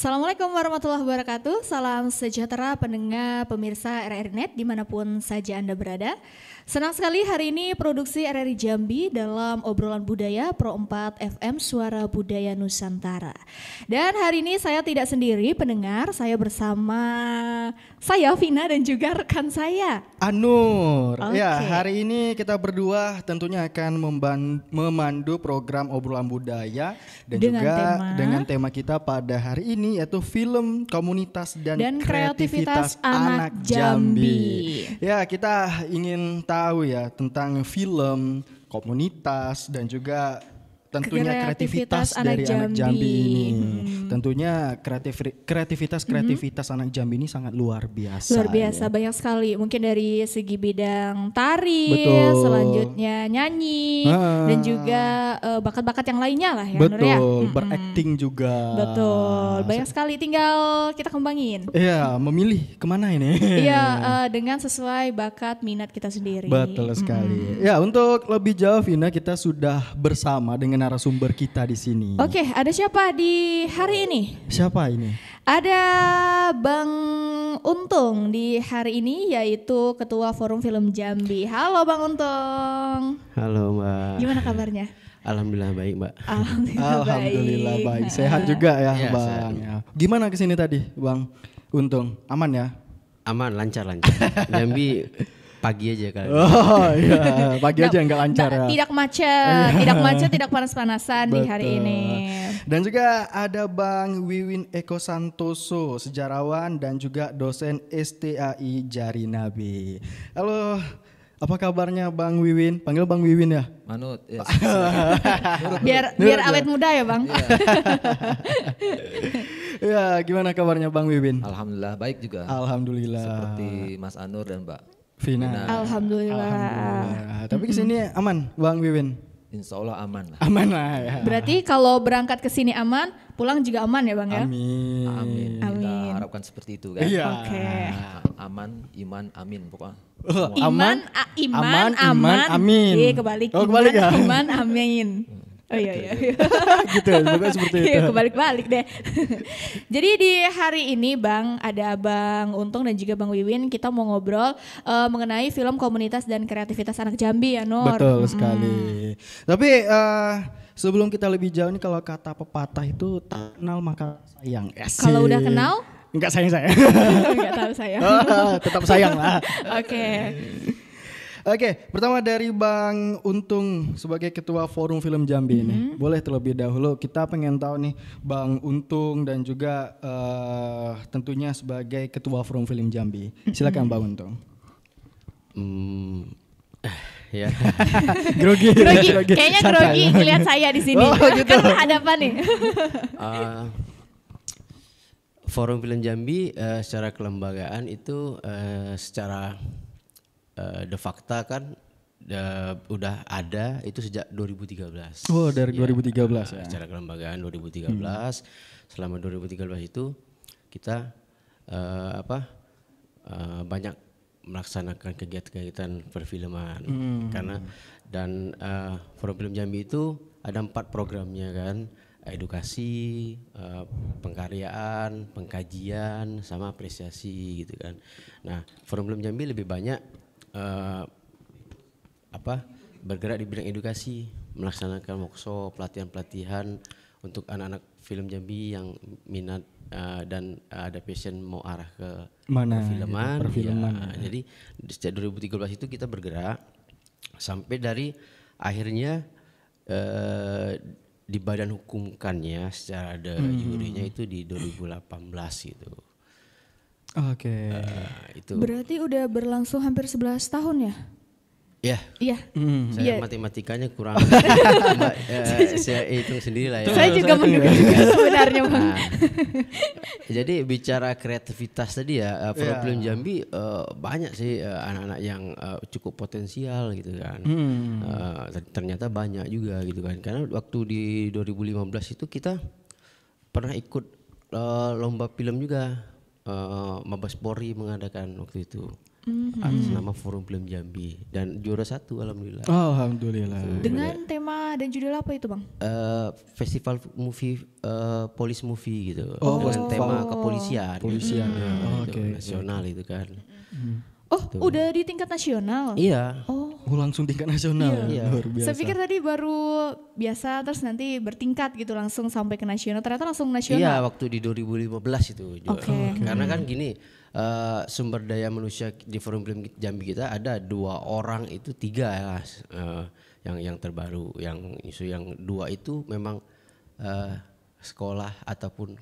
Assalamualaikum warahmatullahi wabarakatuh. Salam sejahtera pendengar pemirsa RRI Net dimanapun saja Anda berada. Senang sekali hari ini produksi RRI Jambi dalam obrolan budaya Pro 4 FM Suara Budaya Nusantara. Dan hari ini saya tidak sendiri pendengar, saya bersama saya Vina dan juga rekan saya Anur. Oke. Ya, hari ini kita berdua tentunya akan memandu program obrolan budaya dan juga dengan tema kita pada hari ini yaitu film komunitas dan kreativitas anak Jambi. Ya, kita ingin tahu ya tentang film, komunitas dan juga tentunya kreativitas dari anak Jambi ini. Tentunya kreativitas anak Jambi ini sangat luar biasa. Luar biasa, banyak sekali. Mungkin dari segi bidang tari, Betul. selanjutnya nyanyi, dan juga bakat-bakat yang lainnya lah ya. Nur ya. Betul, berakting juga. Betul, banyak sekali. Tinggal kita kembangin. Iya, memilih kemana ini? Iya, dengan sesuai bakat minat kita sendiri. Betul sekali. Ya, untuk lebih jauh Vina, kita sudah bersama dengan narasumber kita di sini. Oke, ada siapa di hari ini? Siapa ini? Ada Bang Untung di hari ini, yaitu Ketua Forum Film Jambi. Halo Bang Untung. Halo Mbak. Gimana kabarnya? Alhamdulillah baik Mbak. Alhamdulillah baik. Sehat juga ya, Ya, Bang. sehat. Ya. Gimana kesini tadi, Bang Untung? Aman ya? Aman, lancar. Jambi pagi aja kali. Oh iya, pagi aja nggak lancar ya. Tidak macet, tidak panas-panasan di hari Betul. ini. Dan juga ada Bang Wiwin Eko Santoso, sejarawan dan juga dosen STAI Jarinabi. Halo, apa kabarnya Bang Wiwin? Panggil Bang Wiwin ya? Manut, ya. Biar awet muda ya Bang. Ya, gimana kabarnya Bang Wiwin? Alhamdulillah baik juga. Alhamdulillah. Seperti Mas Anur dan Mbak Vina. Alhamdulillah. Tapi kesini aman Bang Wiwin? Insya Allah aman lah. Aman lah ya. Berarti kalau berangkat ke sini aman, pulang juga aman ya Bang ya? Amin. Amin. Kita Amin. harapkan seperti itu kan. Iya. Oke. Aman, iman, amin pokoknya. Oh, Iman, aman, amin. Kebalik. Oh, kebalik ya? Iman, amin. Oh iya. Gitu ya, pokoknya seperti itu. Iya, kebalik-balik deh. Jadi di hari ini Bang, ada Bang Untung dan juga Bang Wiwin, kita mau ngobrol mengenai film komunitas dan kreativitas anak Jambi ya Nur. Betul sekali. Tapi sebelum kita lebih jauh nih, kalau kata pepatah itu tak kenal maka sayang. Asik. Kalau udah kenal? Enggak sayang saya. Enggak tahu saya. Tetap sayang lah. Oke. Oke, pertama dari Bang Untung sebagai Ketua Forum Film Jambi ini. Boleh terlebih dahulu kita pengen tahu nih Bang Untung dan juga tentunya sebagai Ketua Forum Film Jambi. Silakan Bang Untung. Ya. Grogi. Kayaknya Santai. grogi ngelihat saya di sini. Oh, gitu. Kan ada apa nih? Forum Film Jambi secara kelembagaan itu secara de facto kan udah ada itu sejak 2013. Oh, dari 2013 ya. Secara kelembagaan 2013. Selama 2013 itu kita banyak melaksanakan kegiatan-kegiatan perfilman karena dan Forum Film Jambi itu ada 4 programnya kan, edukasi, pengkaryaan, pengkajian, sama apresiasi gitu kan. Nah, Forum Film Jambi lebih banyak bergerak di bidang edukasi, melaksanakan workshop, pelatihan-pelatihan untuk anak-anak film Jambi yang minat dan ada passion mau arah ke Mana perfilman. gitu, perfilman. Ya, jadi sejak 2013 itu kita bergerak sampai dari akhirnya di badan hukumkannya secara de jurinya itu di 2018 gitu. Oke. Itu Berarti udah berlangsung hampir 11 tahun ya? ya. Iya. Saya matematikanya kurang. Saya hitung sendiri lah ya. Saya juga menduga sebenarnya Bang. Nah, jadi bicara kreativitas tadi ya, Forum Film Jambi banyak sih anak-anak yang cukup potensial gitu kan. Ternyata banyak juga gitu kan. Karena waktu di 2015 itu kita pernah ikut lomba film juga. Mabes Polri mengadakan waktu itu. atas nama Forum Film Jambi dan juara 1 alhamdulillah. Alhamdulillah. Dengan tema dan judul apa itu Bang? Festival movie police movie gitu. Dengan tema kepolisian. Polisian. Nasional itu kan. Udah di tingkat nasional? Iya. Langsung tingkat nasional. Iya. Luar biasa. Saya pikir tadi baru biasa terus nanti bertingkat gitu langsung sampai ke nasional. Ternyata langsung nasional. Iya, waktu di 2015 itu. Karena kan gini, sumber daya manusia di Forum Film Jambi kita ada 2 orang itu 3 ya, yang terbaru, yang 2 itu memang sekolah ataupun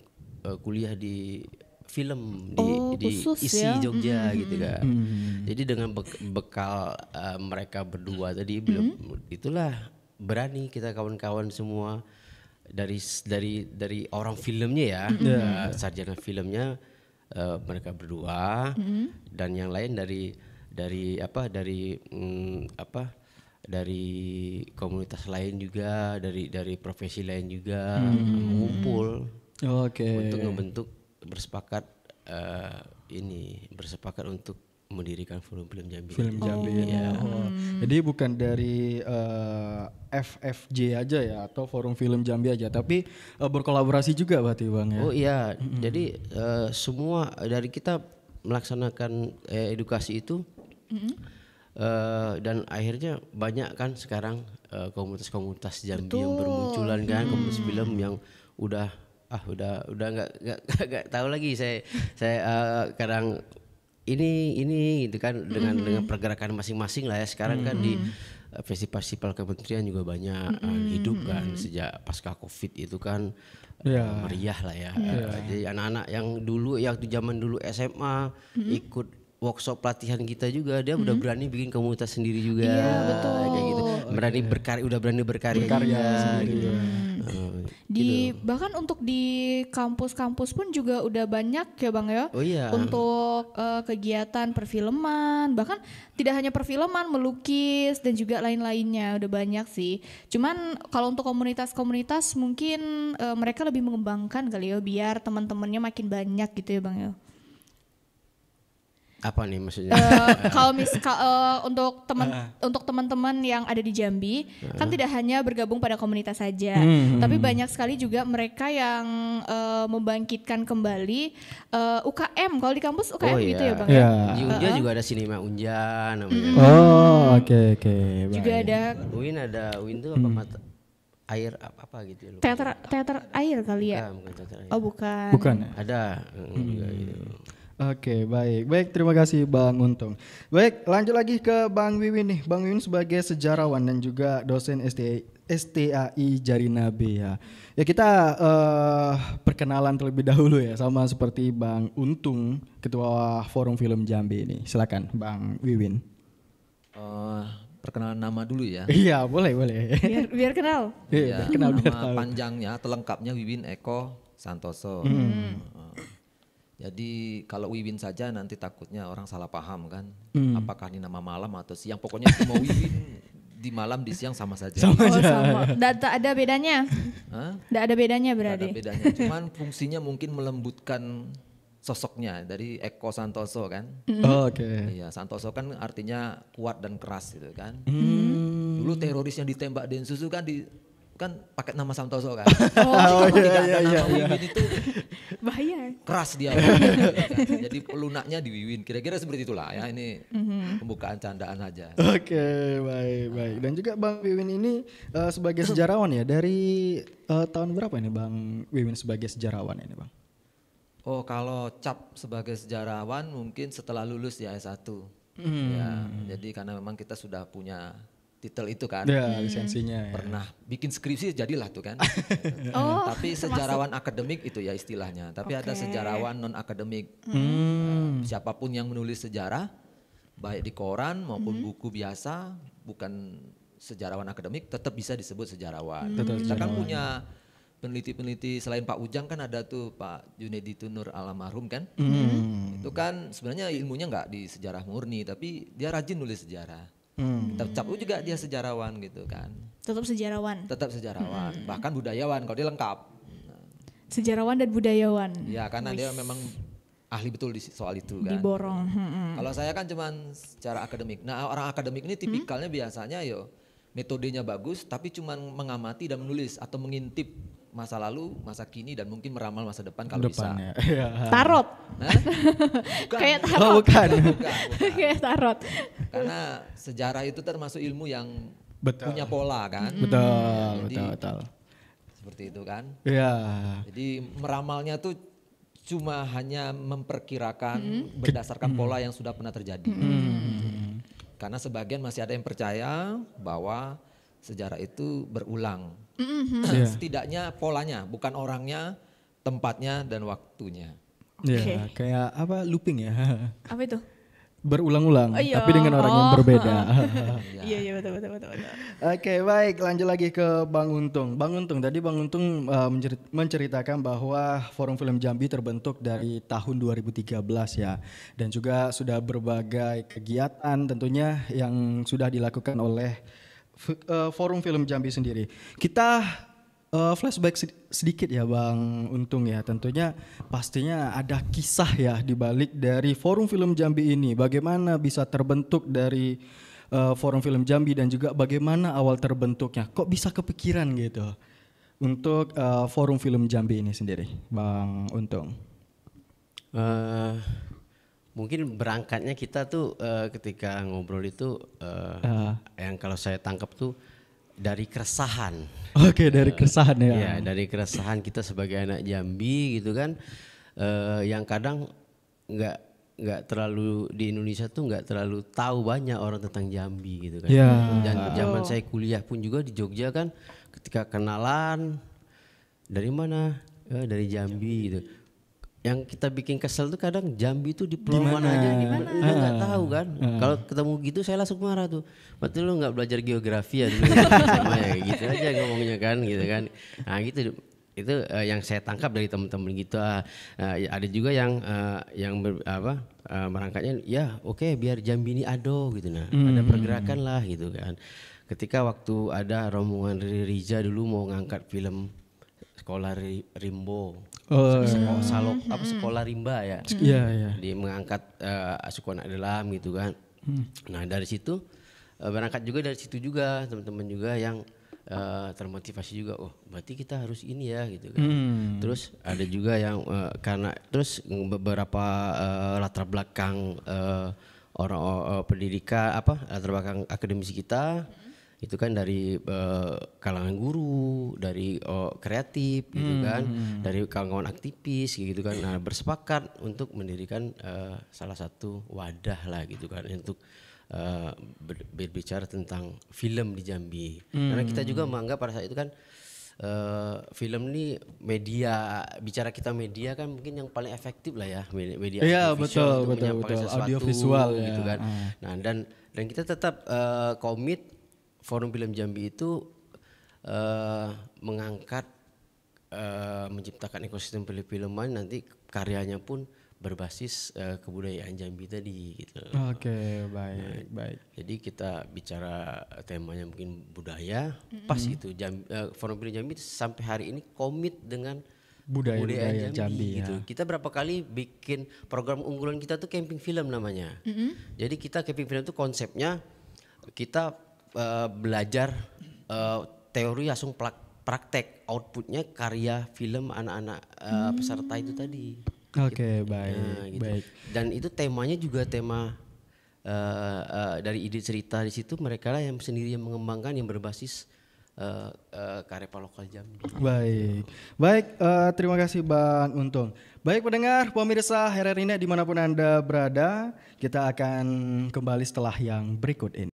kuliah di film di isi ya? Jogja gitu kan. Jadi dengan bekal mereka berdua tadi itulah berani kita kawan-kawan semua dari orang filmnya ya, sarjana filmnya mereka berdua dan yang lain dari komunitas lain juga, dari profesi lain juga mengumpul untuk membentuk bersepakat untuk mendirikan Forum Film Jambi. Film Jambi. Jadi bukan dari FFJ aja ya atau Forum Film Jambi aja, tapi berkolaborasi juga berarti Bang ya. Oh iya, jadi semua dari kita melaksanakan edukasi itu dan akhirnya banyak kan sekarang komunitas-komunitas Jambi yang bermunculan kan, komunitas film yang udah nggak tahu lagi saya kadang ini gitu kan dengan pergerakan masing-masing lah ya sekarang kan di festival kementerian juga banyak hidup kan sejak pasca Covid itu kan meriah lah ya. Jadi anak-anak yang dulu zaman dulu SMA ikut workshop pelatihan kita juga dia udah berani bikin komunitas sendiri juga. Iya, betul. Kayak gitu. Berani berkarya gitu. Bahkan untuk di kampus-kampus pun juga udah banyak ya Bang ya. Oh iya. Untuk kegiatan perfilman, bahkan tidak hanya perfilman, melukis dan juga lain-lainnya udah banyak sih. Cuman kalau untuk komunitas-komunitas mungkin mereka lebih mengembangkan kali ya biar teman-temannya makin banyak gitu ya Bang ya. Apa nih maksudnya? Kalau untuk teman-teman yang ada di Jambi kan tidak hanya bergabung pada komunitas saja, tapi banyak sekali juga mereka yang membangkitkan kembali UKM. Kalau di kampus UKM gitu ya Bang. Di Unja juga ada Sinema Unja namanya. Oke. Juga ada Uin tuh apa mata air apa gitu. Teater air kali ya. Bukan teater air. Oh bukan. Bukan. Ada juga gitu. Oke, baik, terima kasih Bang Untung. Baik, lanjut lagi ke Bang Wiwin nih. Bang Wiwin sebagai sejarawan dan juga dosen STAI Jarinabe ya. Ya kita perkenalan terlebih dahulu ya, sama seperti Bang Untung, Ketua Forum Film Jambi ini. Silakan Bang Wiwin. Perkenalan nama dulu ya. Iya, boleh. Biar kenal. Iya, kenal biar nama tahu. panjangnya atau lengkapnya Wiwin Eko Santoso. Jadi kalau Wiwin saja nanti takutnya orang salah paham kan. Apakah ini nama malam atau siang. Pokoknya semua Wiwin di malam di siang sama saja. Sama. Tak ada bedanya. Tidak ada bedanya berarti. Ada bedanya. Cuman fungsinya mungkin melembutkan sosoknya dari Eko Santoso kan. Oke. Iya, Santoso kan artinya kuat dan keras gitu kan. Dulu teroris yang ditembak Densus kan pakai nama Santoso kan. Iya. Wiwin itu bahaya. Keras dia. Jadi pelunaknya di Wiwin. Kira-kira seperti itulah ya. Ini pembukaan candaan aja. Oke, baik. Dan juga Bang Wiwin ini sebagai sejarawan ya. Dari tahun berapa ini Bang Wiwin sebagai sejarawan ini Bang? Oh, kalau cap sebagai sejarawan mungkin setelah lulus ya S1. Ya, jadi karena memang kita sudah punya titel itu kan. Ya, lisensinya. Pernah bikin skripsi jadilah tuh kan. Tapi sejarawan akademik itu ya istilahnya. Tapi ada sejarawan non akademik. Siapapun yang menulis sejarah, baik di koran maupun buku biasa, bukan sejarawan akademik, tetap bisa disebut sejarawan. Kita kan punya peneliti-peneliti selain Pak Ujang kan ada tuh Pak Junedi Tunur almarhum kan. Itu kan sebenarnya ilmunya nggak di sejarah murni, tapi dia rajin nulis sejarah. Tetap juga dia sejarawan gitu kan. Tetap sejarawan. Bahkan budayawan kalau dia lengkap. Sejarawan dan budayawan. Ya karena dia memang ahli betul di soal itu kan. Diborong. Kalau saya kan cuman secara akademik. Nah orang akademik ini tipikalnya biasanya metodenya bagus tapi cuman mengamati dan menulis atau mengintip masa lalu, masa kini dan mungkin meramal masa depan kalau bisa. Tarot. Kayak tarot. Oh, bukan. Kayak tarot. Karena sejarah itu termasuk ilmu yang punya pola kan. Betul. Seperti itu kan. Iya. Jadi meramalnya tuh cuma hanya memperkirakan berdasarkan pola yang sudah pernah terjadi. Karena sebagian masih ada yang percaya bahwa sejarah itu berulang. Setidaknya polanya, bukan orangnya, tempatnya dan waktunya. Iya, kayak apa looping ya. Apa itu? Berulang-ulang, tapi dengan orang yang berbeda. Iya betul. Oke, baik, lanjut lagi ke Bang Untung. Bang Untung, tadi Bang Untung menceritakan bahwa Forum Film Jambi terbentuk dari tahun 2013 ya, dan juga sudah berbagai kegiatan tentunya yang sudah dilakukan oleh Forum Film Jambi sendiri. Kita flashback sedikit ya Bang Untung ya, tentunya pastinya ada kisah ya di balik dari Forum Film Jambi ini. Bagaimana bisa terbentuk dari Forum Film Jambi dan juga bagaimana awal terbentuknya. Kok bisa kepikiran gitu untuk Forum Film Jambi ini sendiri, Bang Untung? Mungkin berangkatnya kita tuh ketika ngobrol itu yang kalau saya tangkap tuh dari keresahan. Oke, dari keresahan ya. Iya, dari keresahan kita sebagai anak Jambi gitu kan, yang kadang nggak terlalu di Indonesia tuh nggak terlalu tahu banyak orang tentang Jambi gitu kan. Dan zaman saya kuliah pun juga di Jogja kan, ketika kenalan dari mana, dari Jambi gitu. Yang kita bikin kesel tuh kadang Jambi tuh di pulau mana aja, kita nggak tahu kan. Kalau ketemu gitu saya langsung marah tuh. Berarti lu nggak belajar geografi ya dulu sama ya, gitu aja ngomongnya kan, gitu kan. Nah gitu, itu yang saya tangkap dari teman-teman gitu. Ada juga yang merangkatnya, ya oke, biar Jambi ini ado gitu, nah ada pergerakan lah gitu kan. Ketika waktu ada rombongan Riza dulu mau ngangkat film Sekolah Rimbo. Sekolah Rimba ya. Dia mengangkat suku anak dalam gitu kan. Nah dari situ berangkat juga dari situ juga teman-teman juga yang termotivasi juga. Oh berarti kita harus ini ya gitu kan. Terus ada juga yang karena terus beberapa latar belakang orang pendidikan latar belakang akademisi kita. Itu kan dari kalangan guru, dari kreatif gitu kan, dari kawan-kawan aktivis gitu kan. Nah, bersepakat untuk mendirikan salah satu wadah lah gitu kan untuk berbicara tentang film di Jambi. Karena kita juga menganggap pada saat itu kan film ini media, bicara kita media kan mungkin yang paling efektif lah ya, media betul, audio visual gitu kan. Nah, dan kita tetap komit Forum Film Jambi itu mengangkat menciptakan ekosistem film-filman, nanti karyanya pun berbasis kebudayaan Jambi tadi gitu. Oke, baik. Jadi kita bicara temanya mungkin budaya, pas gitu. Forum Film Jambi sampai hari ini komit dengan budaya Jambi gitu. Kita berapa kali bikin program unggulan kita tuh camping film namanya. Jadi kita camping film itu konsepnya kita belajar teori langsung praktek, outputnya karya film anak-anak peserta itu tadi. Oke, baik. Dan itu temanya juga tema dari ide cerita di situ, mereka lah yang sendiri yang mengembangkan, yang berbasis karya lokal Jambi. Baik, terima kasih Bang Untung. Baik pendengar, pemirsa RRI Net dimanapun Anda berada, kita akan kembali setelah yang berikut ini.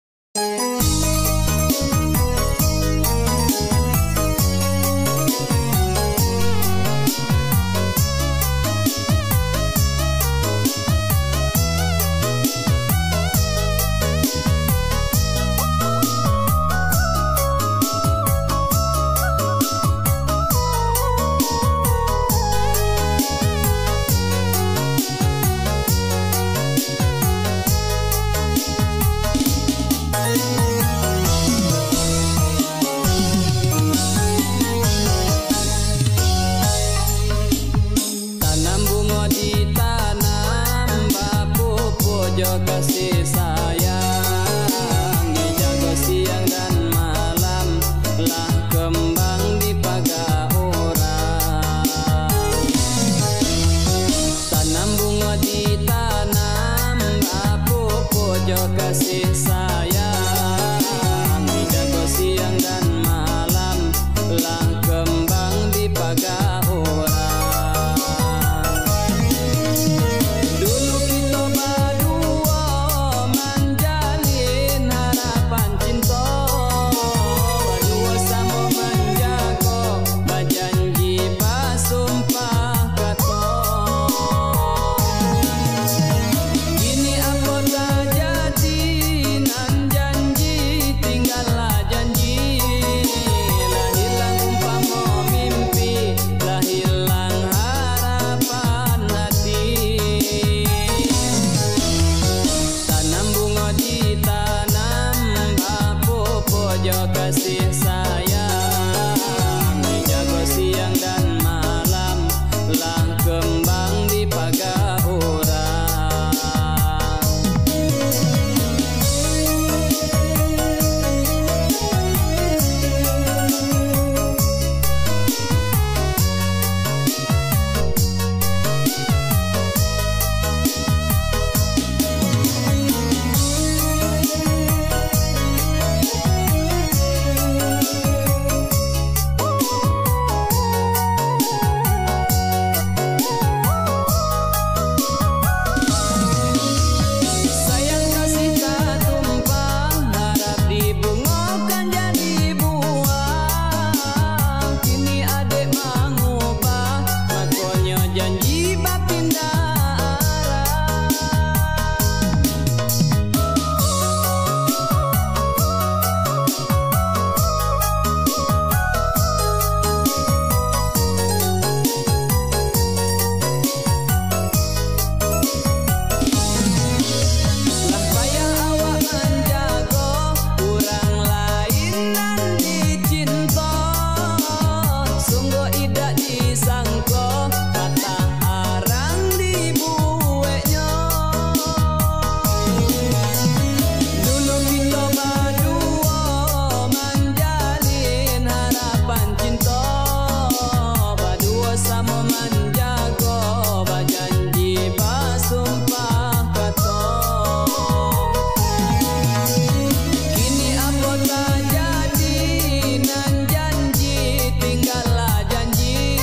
kasih sayang, dijaga siang dan malam, lah kembang dipaga orang. Sayang kasih tak tumpang, harap dibungakan jadi buah. Kini adik mengubah, makanya janji berpindah arah. Lah payah awak menjaga, orang lain nan dicinta. Sungguh idak disangka, kata arang dibueknya. Dulu kita berdua menjalin harapan cinta, berdua sama menjaga, berjanji bersumpah kata. Kini apa tak jadi, nan janji tinggallah janji,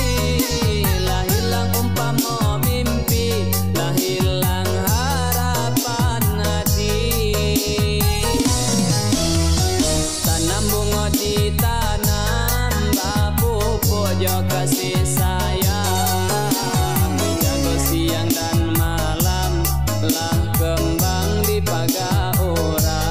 lah hilang umpama mimpi, lah hilang harapan hati. Tanam bunga ditanam, pupuk jo kasih sayang, dijaga siang dan malam, lah kembang dipaga orang.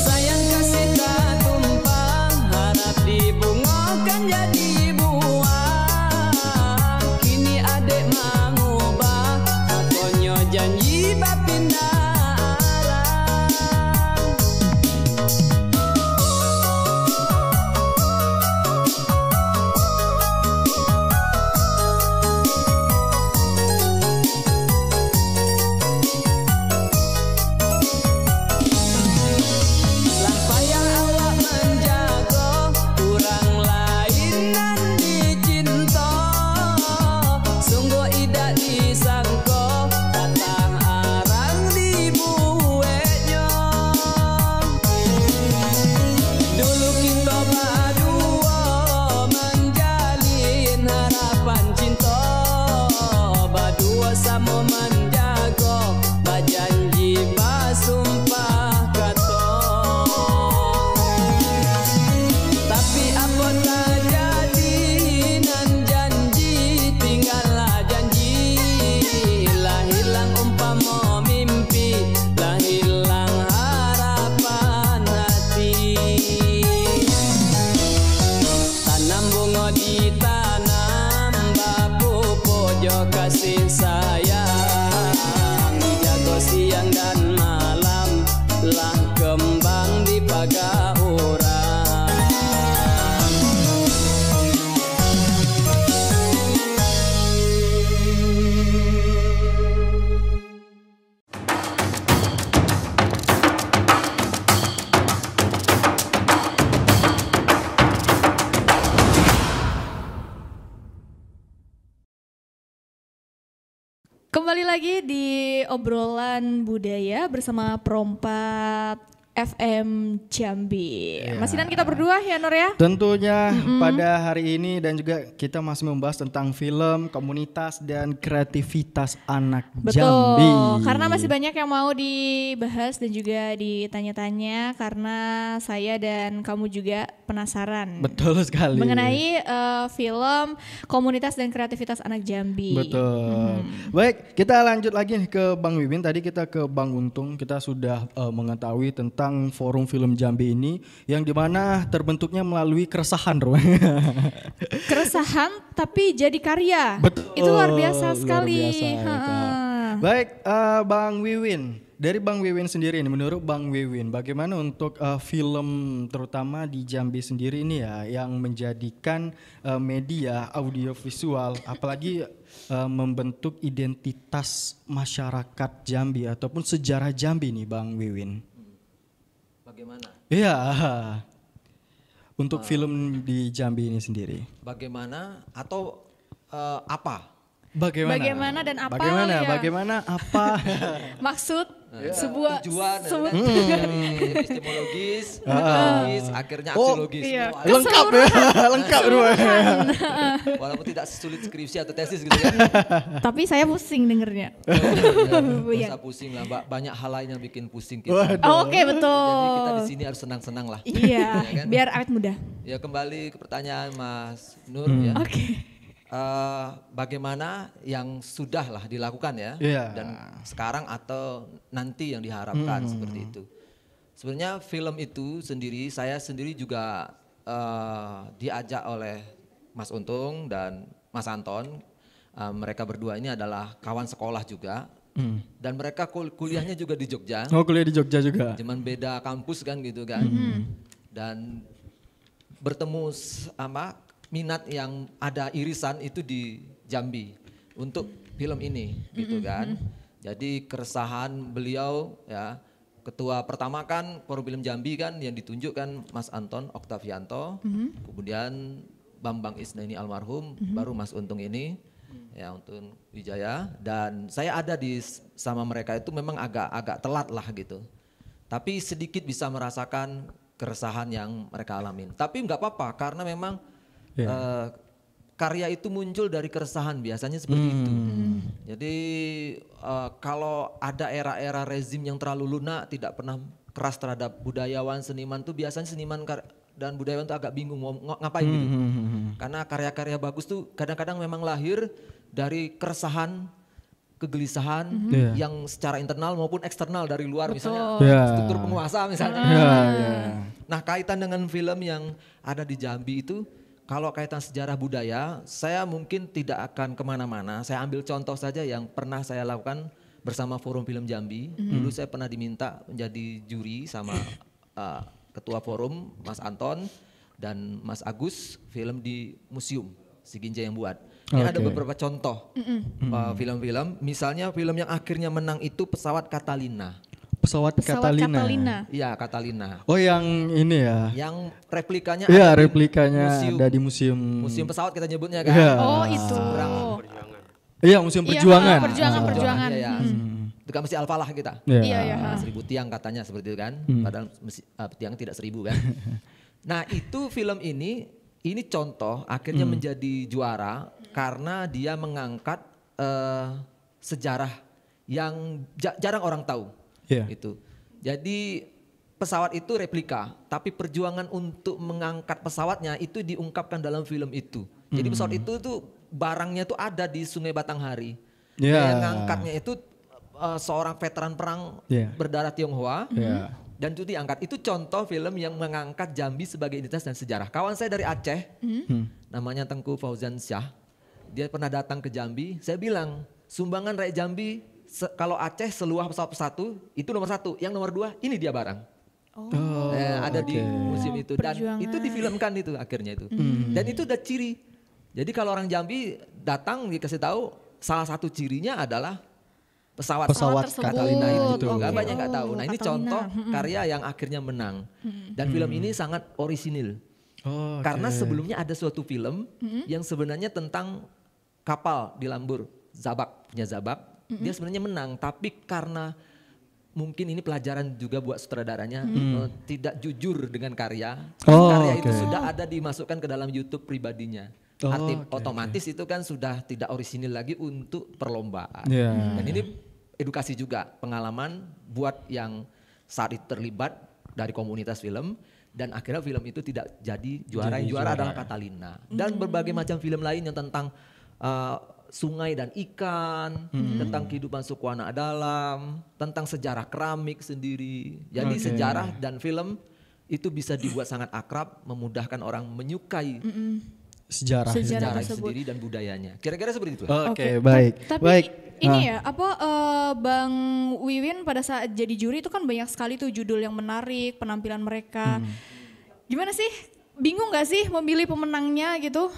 Sayang kasih tak tumpang, harap dibungakan jadi buah. Kini adik mengubah, makanya janji berpindah arah. Lah payah awak menjaga, orang lain nan dicinta. Sungguh idak disangka, kata arang dibueknya. Dulu kita berdua menjalin harapan cinta, berdua sama menjaga, berjanji bersumpah kata. Tapi apa tak jadi, nan janji tinggallah janji, lah hilang umpama mimpi, lah hilang harapan hati. Tanam bunga ditanam, pupuk jo kasih sayang, dijaga siang dan malam, lah kembang dipaga orang. Kembali lagi di obrolan budaya bersama Perompak FM Jambi. Masih dan kita berdua ya Nur ya? Tentunya pada hari ini dan juga kita masih membahas tentang film, komunitas dan kreativitas anak Jambi. Betul, karena masih banyak yang mau dibahas dan juga ditanya-tanya karena saya dan kamu juga penasaran. Betul sekali. Mengenai film, komunitas dan kreativitas anak Jambi. Betul. Baik, kita lanjut lagi nih ke Bang Wiwin. Tadi kita ke Bang Untung, kita sudah mengetahui tentang Forum Film Jambi ini yang dimana terbentuknya melalui keresahan, keresahan tapi jadi karya. Betul. Itu luar biasa sekali. Luar biasa, baik, Bang Wiwin, dari Bang Wiwin sendiri ini, menurut Bang Wiwin bagaimana untuk film terutama di Jambi sendiri ini ya yang menjadikan media audiovisual apalagi membentuk identitas masyarakat Jambi ataupun sejarah Jambi nih Bang Wiwin? Bagaimana? Iya, untuk film di Jambi ini sendiri. Bagaimana atau apa? Bagaimana dan apa? Bagaimana apa? Maksud sebuah tujuan dari epistemologis, akhirnya aksiologis. Iya. Lengkap ya, lengkap dua. Walaupun tidak sesulit skripsi atau tesis gitu kan. Tapi saya pusing dengernya. Gak usah pusing lah, banyak hal lain yang bikin pusing kita. Oke, betul. Jadi kita di sini harus senang-senang lah. Iya, kan? biar awet muda. Ya kembali ke pertanyaan Mas Nur ya. Oke. Bagaimana yang sudah lah dilakukan ya, dan sekarang atau nanti yang diharapkan seperti itu. Sebenarnya film itu sendiri, saya sendiri juga diajak oleh Mas Untung dan Mas Anton. Mereka berdua ini adalah kawan sekolah juga, dan mereka kuliahnya juga di Jogja. Oh, kuliah di Jogja juga. Cuman beda kampus kan gitu kan, dan bertemu sama minat yang ada irisan itu di Jambi untuk film ini gitu kan. Jadi keresahan beliau ya, ketua pertama kan Forum Film Jambi kan yang ditunjukkan Mas Anton Oktavianto, kemudian Bambang Isnaini almarhum, baru Mas Untung ini ya, Untung Wijaya, dan saya ada sama mereka itu memang agak telat lah gitu. Tapi sedikit bisa merasakan keresahan yang mereka alamin. Tapi nggak apa-apa karena memang karya itu muncul dari keresahan, biasanya seperti itu. Jadi kalau ada era-era rezim yang terlalu lunak, tidak pernah keras terhadap budayawan, seniman tuh biasanya seniman dan budayawan tuh agak bingung mau ngapain gitu. Karena karya-karya bagus tuh kadang-kadang memang lahir dari keresahan, kegelisahan yang secara internal maupun eksternal dari luar. Misalnya struktur penguasa misalnya. Nah, kaitan dengan film yang ada di Jambi itu, kalau kaitan sejarah budaya, saya mungkin tidak akan kemana-mana. Saya ambil contoh saja yang pernah saya lakukan bersama Forum Film Jambi. Dulu saya pernah diminta menjadi juri sama Ketua Forum, Mas Anton dan Mas Agus, film di museum Siginjai yang buat. Ini ada beberapa contoh film-film. Misalnya film yang akhirnya menang itu Pesawat Catalina. Pesawat Catalina. Iya, Catalina. Oh, yang ini ya. Yang replikanya ada di museum. Museum pesawat kita nyebutnya kan. Oh, itu. Iya, Museum Perjuangan. Perjuangan. Iya. Dekat Masjid Al-Falah kita. Iya. 1000 tiang katanya seperti itu kan. Padahal tiang tidak 1000 kan. Nah, itu film ini contoh akhirnya menjadi juara karena dia mengangkat sejarah yang jarang orang tahu. Itu. Jadi pesawat itu replika, tapi perjuangan untuk mengangkat pesawatnya itu diungkapkan dalam film itu. Jadi pesawat itu tuh barangnya tuh ada di Sungai Batanghari. Yang ngangkatnya itu seorang veteran perang berdarah Tionghoa. Dan itu diangkat. Itu contoh film yang mengangkat Jambi sebagai identitas dan sejarah. Kawan saya dari Aceh, namanya Tengku Fauzan Syah. Dia pernah datang ke Jambi. Saya bilang, sumbangan rakyat Jambi kalau Aceh seluah pesawat satu, itu nomor 1. Yang nomor 2, ini dia barang. Ada di museum itu. Dan itu difilmkan itu akhirnya itu. Dan itu udah ciri. Jadi kalau orang Jambi datang dikasih tahu, salah satu cirinya adalah pesawat Catalina itu. Banyak nggak tahu. Nah, ini contoh karya yang akhirnya menang. Dan film ini sangat orisinil. Karena sebelumnya ada suatu film yang sebenarnya tentang kapal di Lambur, Zabak, punya Zabak. Dia sebenarnya menang, tapi karena mungkin ini pelajaran juga buat sutradaranya, tidak jujur dengan karya. Itu sudah ada dimasukkan ke dalam YouTube pribadinya. Otomatis itu kan sudah tidak orisinil lagi untuk perlombaan. Dan ini edukasi juga, pengalaman buat yang saat itu terlibat dari komunitas film dan akhirnya film itu tidak jadi juara. Yang juara adalah Catalina. Dan berbagai macam film lain yang tentang sungai dan ikan, tentang kehidupan suku anak dalam, tentang sejarah keramik sendiri. Jadi sejarah dan film itu bisa dibuat sangat akrab, memudahkan orang menyukai sejarah sendiri dan budayanya. Kira-kira seperti itu. Oke, baik. Tapi ini ya, Bang Wiwin pada saat jadi juri itu kan banyak sekali tuh judul yang menarik, penampilan mereka. Gimana sih? Bingung gak sih memilih pemenangnya gitu?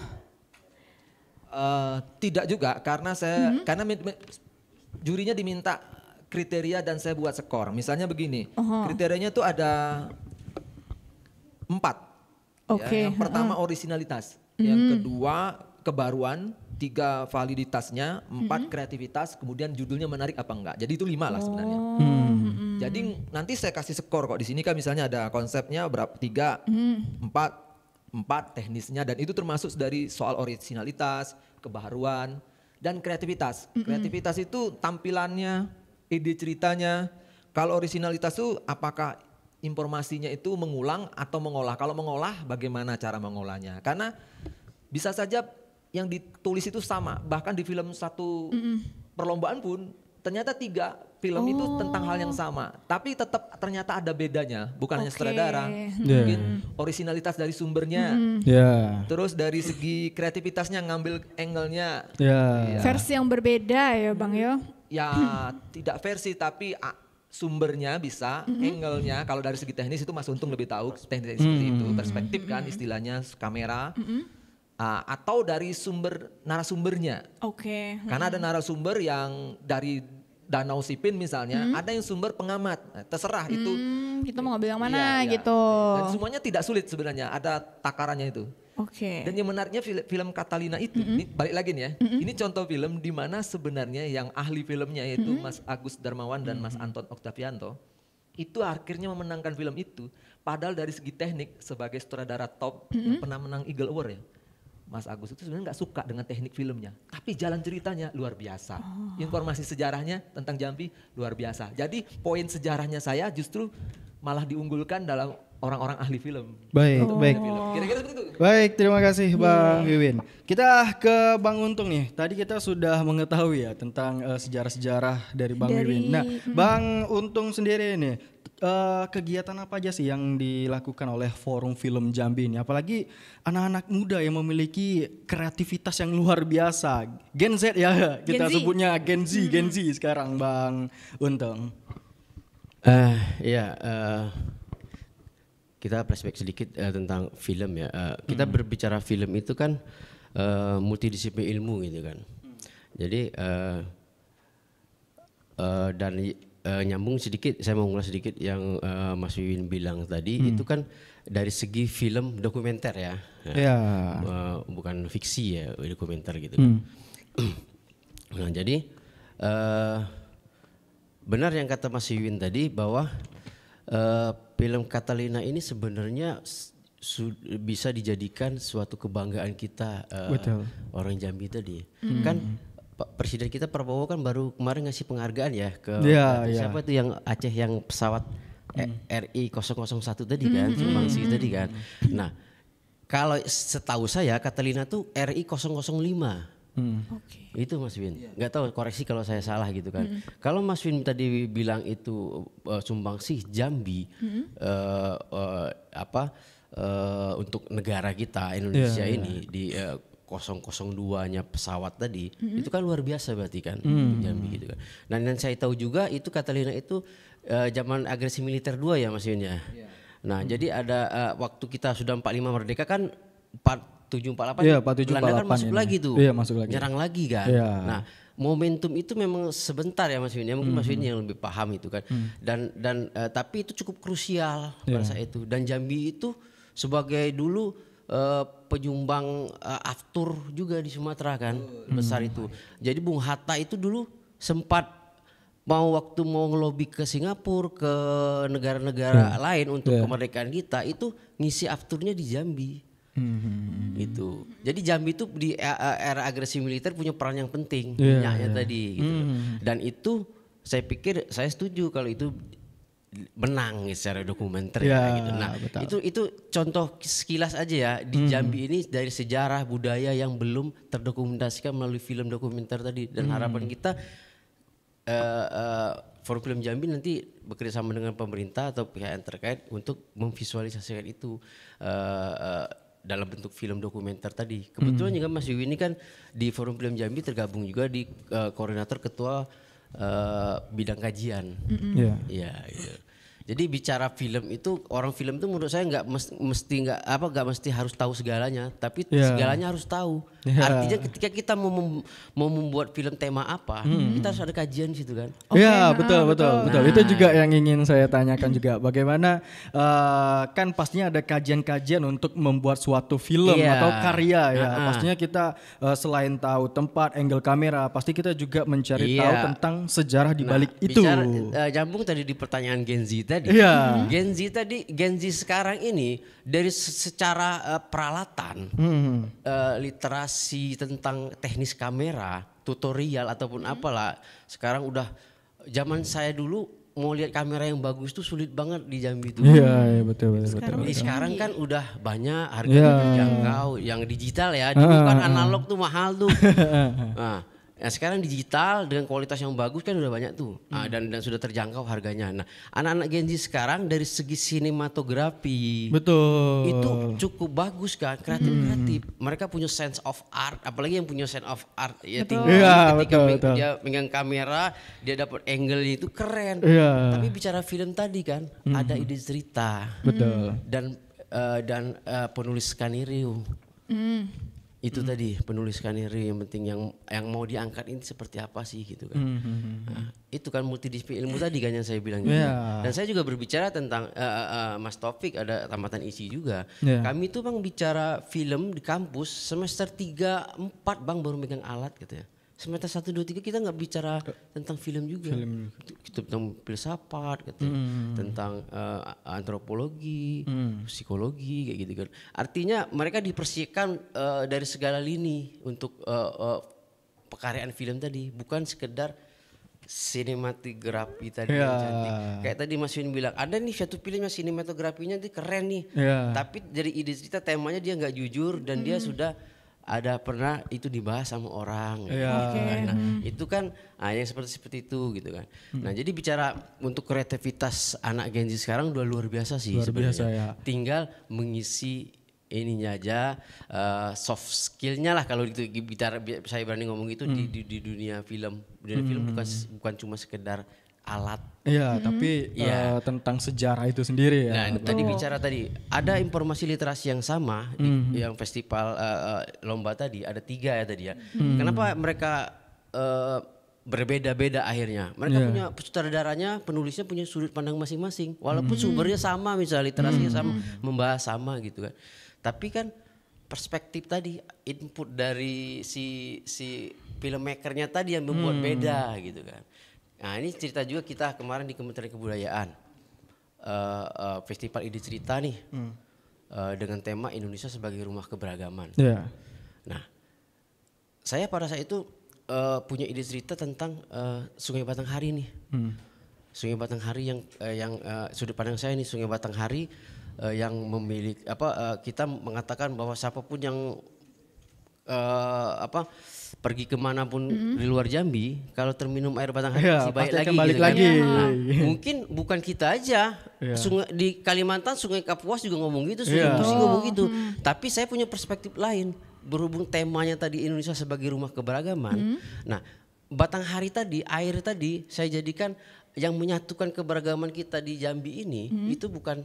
Tidak juga, karena karena jurinya diminta kriteria dan saya buat skor. Misalnya begini, kriterianya tuh ada 4. Yang pertama orisinalitas, yang kedua kebaruan, 3 validitasnya, 4 kreativitas, kemudian judulnya menarik apa enggak. Jadi itu 5 lah sebenarnya. Jadi nanti saya kasih skor kok. Di sini kan misalnya ada konsepnya berapa, 3, 4 teknisnya, dan itu termasuk dari soal originalitas, kebaruan, dan kreativitas. Kreativitas itu tampilannya, ide ceritanya. Kalau originalitas itu apakah informasinya itu mengulang atau mengolah. Kalau mengolah, bagaimana cara mengolahnya. Karena bisa saja yang ditulis itu sama, bahkan di film satu perlombaan pun ternyata 3 film itu tentang hal yang sama, tapi tetap ternyata ada bedanya, bukan hanya sutradara, mungkin originalitas dari sumbernya, terus dari segi kreativitasnya ngambil angle-nya, versi yang berbeda ya Bang Yo? Ya tidak versi tapi sumbernya bisa, angle-nya kalau dari segi teknis itu Mas Untung lebih tahu teknis seperti itu, perspektif kan istilahnya kamera. Atau dari narasumbernya. Karena ada narasumber yang dari Danau Sipin misalnya, ada yang sumber pengamat. Terserah itu. Kita mau ngambil yang mana gitu. Dan semuanya tidak sulit sebenarnya, ada takarannya itu. Dan yang menariknya film Catalina itu, ini balik lagi nih ya. Ini contoh film di mana sebenarnya yang ahli filmnya yaitu Mas Agus Darmawan dan Mas Anton Oktavianto, itu akhirnya memenangkan film itu. Padahal dari segi teknik sebagai sutradara top yang pernah menang Eagle Award ya, Mas Agus itu sebenarnya nggak suka dengan teknik filmnya, tapi jalan ceritanya luar biasa. Informasi sejarahnya tentang Jambi luar biasa. Jadi poin sejarahnya saya justru malah diunggulkan dalam orang-orang ahli film. Baik. Kira-kira seperti itu. Baik, terima kasih Bang Wiwin. Kita ke Bang Untung nih. Tadi kita sudah mengetahui ya tentang sejarah-sejarah dari Bang Wiwin. Nah, Bang Untung sendiri nih. Kegiatan apa aja sih yang dilakukan oleh Forum Film Jambi ini? Apalagi anak-anak muda yang memiliki kreativitas yang luar biasa. Gen Z ya, kita sebutnya Gen Z sekarang Bang Untung. Kita flashback sedikit tentang film ya. Kita berbicara film itu kan multidisiplin ilmu gitu kan. Jadi dan nyambung sedikit, saya mau ngulas sedikit yang Mas Wiwin bilang tadi, itu kan dari segi film dokumenter ya, bukan fiksi ya, dokumenter gitu kan. Nah jadi benar yang kata Mas Wiwin tadi bahwa film Catalina ini sebenarnya bisa dijadikan suatu kebanggaan kita orang Jambi tadi. Kan Presiden kita Prabowo kan baru kemarin ngasih penghargaan ya ke siapa itu yang Aceh yang pesawat RI 001 tadi kan, Sumbangsi tadi kan. Nah, kalau setahu saya Catalina tuh RI 005. Itu Mas Win. Nggak tahu, koreksi kalau saya salah gitu kan. Kalau Mas Win tadi bilang itu Sumbangsi Jambi untuk negara kita Indonesia ini di 002-nya pesawat tadi, itu kan luar biasa berarti kan Jambi gitu kan. Dan saya tahu juga itu Catalina itu zaman agresi militer 2 ya Mas Yun ya. Nah jadi ada waktu kita sudah 45 merdeka kan 4748 Belanda kan masuk lagi tuh, nyerang lagi kan. Nah momentum itu memang sebentar ya Mas Yun ya, mungkin Mas Yun yang lebih paham itu kan. Dan tapi itu cukup krusial pada saat itu. Dan Jambi itu sebagai dulu penyumbang aftur juga di Sumatera kan, besar itu. Jadi Bung Hatta itu dulu sempat waktu mau ngelobi ke Singapura, ke negara-negara lain untuk kemerdekaan kita, itu ngisi afturnya di Jambi. Gitu. Jadi Jambi itu di era agresi militer punya peran yang penting, minyaknya tadi. Gitu. Dan itu saya pikir saya setuju kalau itu menang secara dokumenter gitu. Nah itu contoh sekilas aja ya di Jambi ini dari sejarah budaya yang belum terdokumentasikan melalui film dokumenter tadi. Dan harapan kita Forum Film Jambi nanti bekerjasama dengan pemerintah atau pihak yang terkait untuk memvisualisasikan itu dalam bentuk film dokumenter tadi. Kebetulan juga Mas Wiwi ini kan di Forum Film Jambi tergabung juga di koordinator ketua bidang kajian. Iya gitu. Jadi bicara film itu, orang film itu menurut saya nggak mesti harus tahu segalanya, tapi segalanya harus tahu. Artinya ketika kita mau membuat film tema apa, kita harus ada kajian di situ kan. Iya, betul. Itu juga yang ingin saya tanyakan juga. Bagaimana kan pastinya ada kajian-kajian untuk membuat suatu film atau karya ya. Pastinya kita selain tahu tempat, angle kamera, pasti kita juga mencari tahu tentang sejarah di balik itu. Nyambung tadi di pertanyaan Gen Z tadi. Gen Z sekarang ini dari secara peralatan, literasi tentang teknis kamera, tutorial ataupun apalah, sekarang udah zaman saya dulu mau lihat kamera yang bagus tuh sulit banget di Jambi itu. Iya, betul. Sekarang kan udah banyak harga terjangkau, yang digital ya, dulu kan analog tuh mahal tuh. Nah, sekarang digital dengan kualitas yang bagus kan udah banyak tuh, dan sudah terjangkau harganya. Nah, anak-anak Gen Z sekarang dari segi sinematografi, itu cukup bagus kan, kreatif. Mereka punya sense of art, apalagi yang punya sense of art ya, ketika dia megang kamera, dia dapat angle itu keren. Tapi bicara film tadi kan, ada ide cerita, dan penulis skenario. Itu tadi penulis skenario yang penting, yang mau diangkat ini seperti apa sih gitu kan. Nah, itu kan multidisiplin ilmu tadi kan yang saya bilang gitu. Dan saya juga berbicara tentang Mas Taufik ada tamatan isi juga. Kami tuh Bang bicara film di kampus semester 3-4 Bang baru megang alat gitu ya. Semester 1, 2, 3 kita nggak bicara tentang film juga. Kita tentang filsafat, tentang antropologi, psikologi kayak gitu kan. Artinya mereka dipersiapkan dari segala lini untuk pekaryaan film tadi, bukan sekedar sinematografi tadi yang cantik. Kayak tadi Mas Win bilang, ada nih satu film yang sinematografinya tuh keren nih. Tapi dari ide cerita temanya dia nggak jujur dan dia sudah ada pernah itu dibahas sama orang. Nah, itu kan yang seperti itu gitu kan. Nah, jadi bicara untuk kreativitas anak Gen Z sekarang udah luar biasa sih sebenarnya. Tinggal mengisi ininya aja, soft skillnya lah kalau itu bicara, saya berani ngomong itu di dunia film. Dunia film bukan cuma sekedar alat. Tapi tentang sejarah itu sendiri ya. Nah, tadi bicara tadi ada informasi literasi yang sama di yang festival lomba tadi ada 3 ya tadi ya. Kenapa mereka berbeda-beda akhirnya? Mereka punya sutradaranya, penulisnya punya sudut pandang masing-masing. Walaupun sumbernya sama, misalnya literasinya sama, membahas sama gitu kan. Tapi kan perspektif tadi, input dari si filmmakernya tadi yang membuat beda gitu kan. Nah, ini cerita juga kita kemarin di Kementerian Kebudayaan, Festival Ide Cerita nih, dengan tema Indonesia sebagai Rumah Keberagaman. Nah, saya pada saat itu punya ide cerita tentang Sungai Batanghari nih. Sungai Batanghari yang sudut pandang saya nih, Sungai Batanghari yang memiliki kita mengatakan bahwa siapapun yang pergi kemanapun di luar Jambi, kalau terminum air Batanghari masih balik lagi. Nah, mungkin bukan kita aja, sungai di Kalimantan, Sungai Kapuas juga ngomong gitu, Sungai Musi ngomong gitu. Tapi saya punya perspektif lain, berhubung temanya tadi Indonesia sebagai rumah keberagaman. Nah, Batanghari tadi, air tadi saya jadikan yang menyatukan keberagaman kita di Jambi ini, itu bukan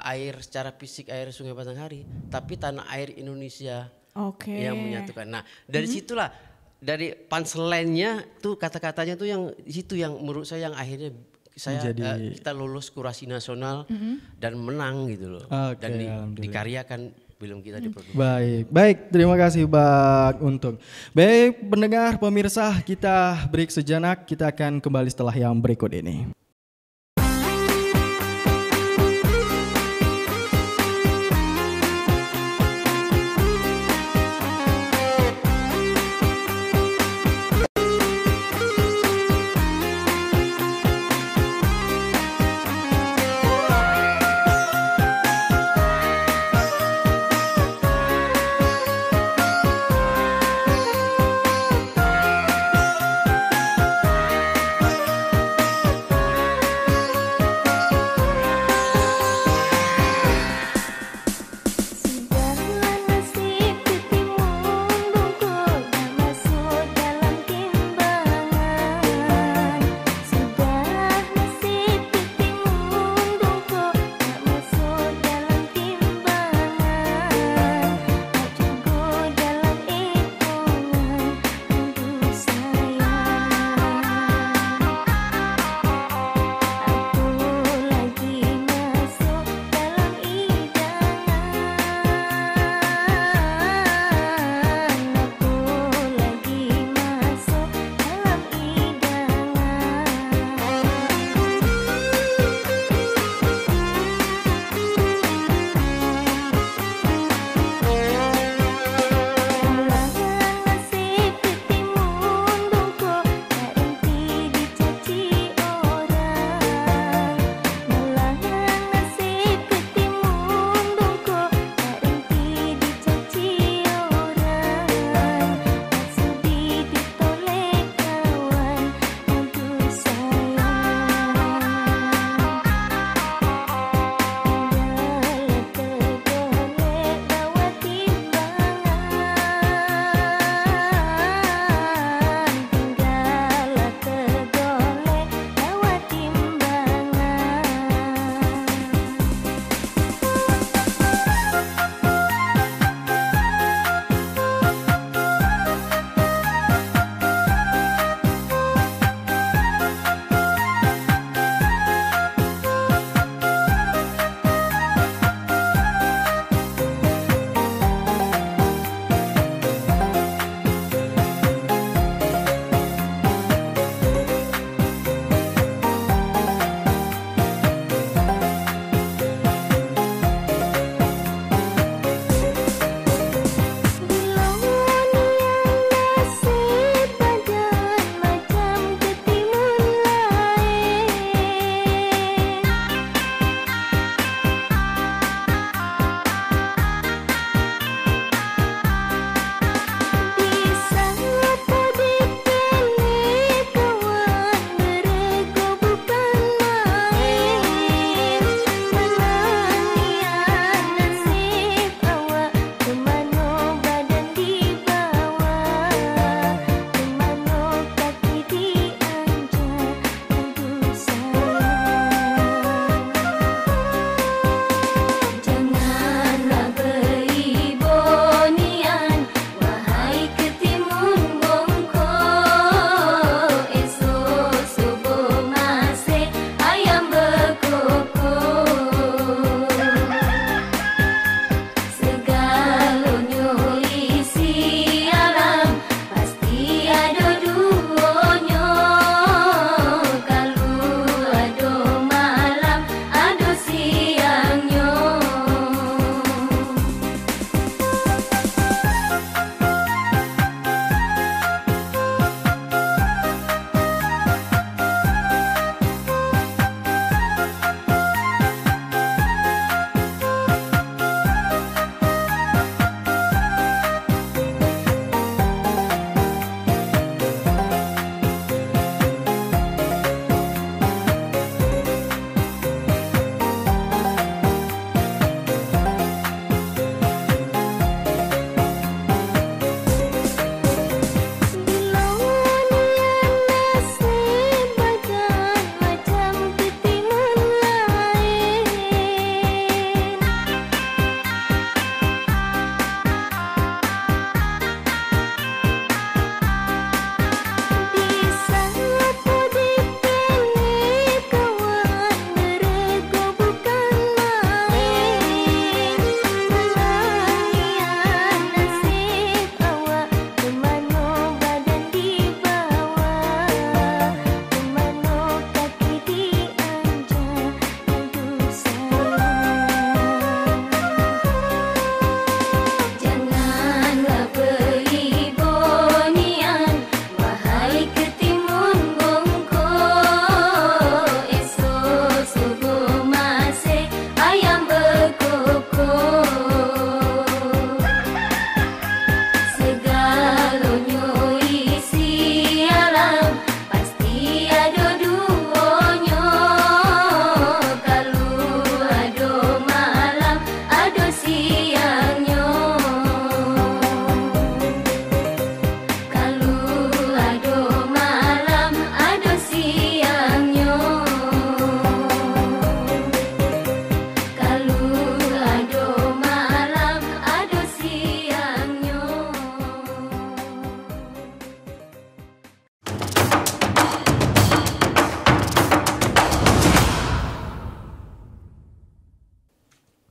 air secara fisik air Sungai Batanghari, tapi tanah air Indonesia. Yang menyatukan. Nah, dari situlah, dari punchline-nya tuh kata-katanya tuh yang situ yang menurut saya yang akhirnya kita lulus kurasi nasional dan menang gitu loh. Dan dikaryakan film kita diproduksi. Baik, terima kasih Bang Untung. Baik, pendengar, pemirsa, kita break sejenak, kita akan kembali setelah yang berikut ini.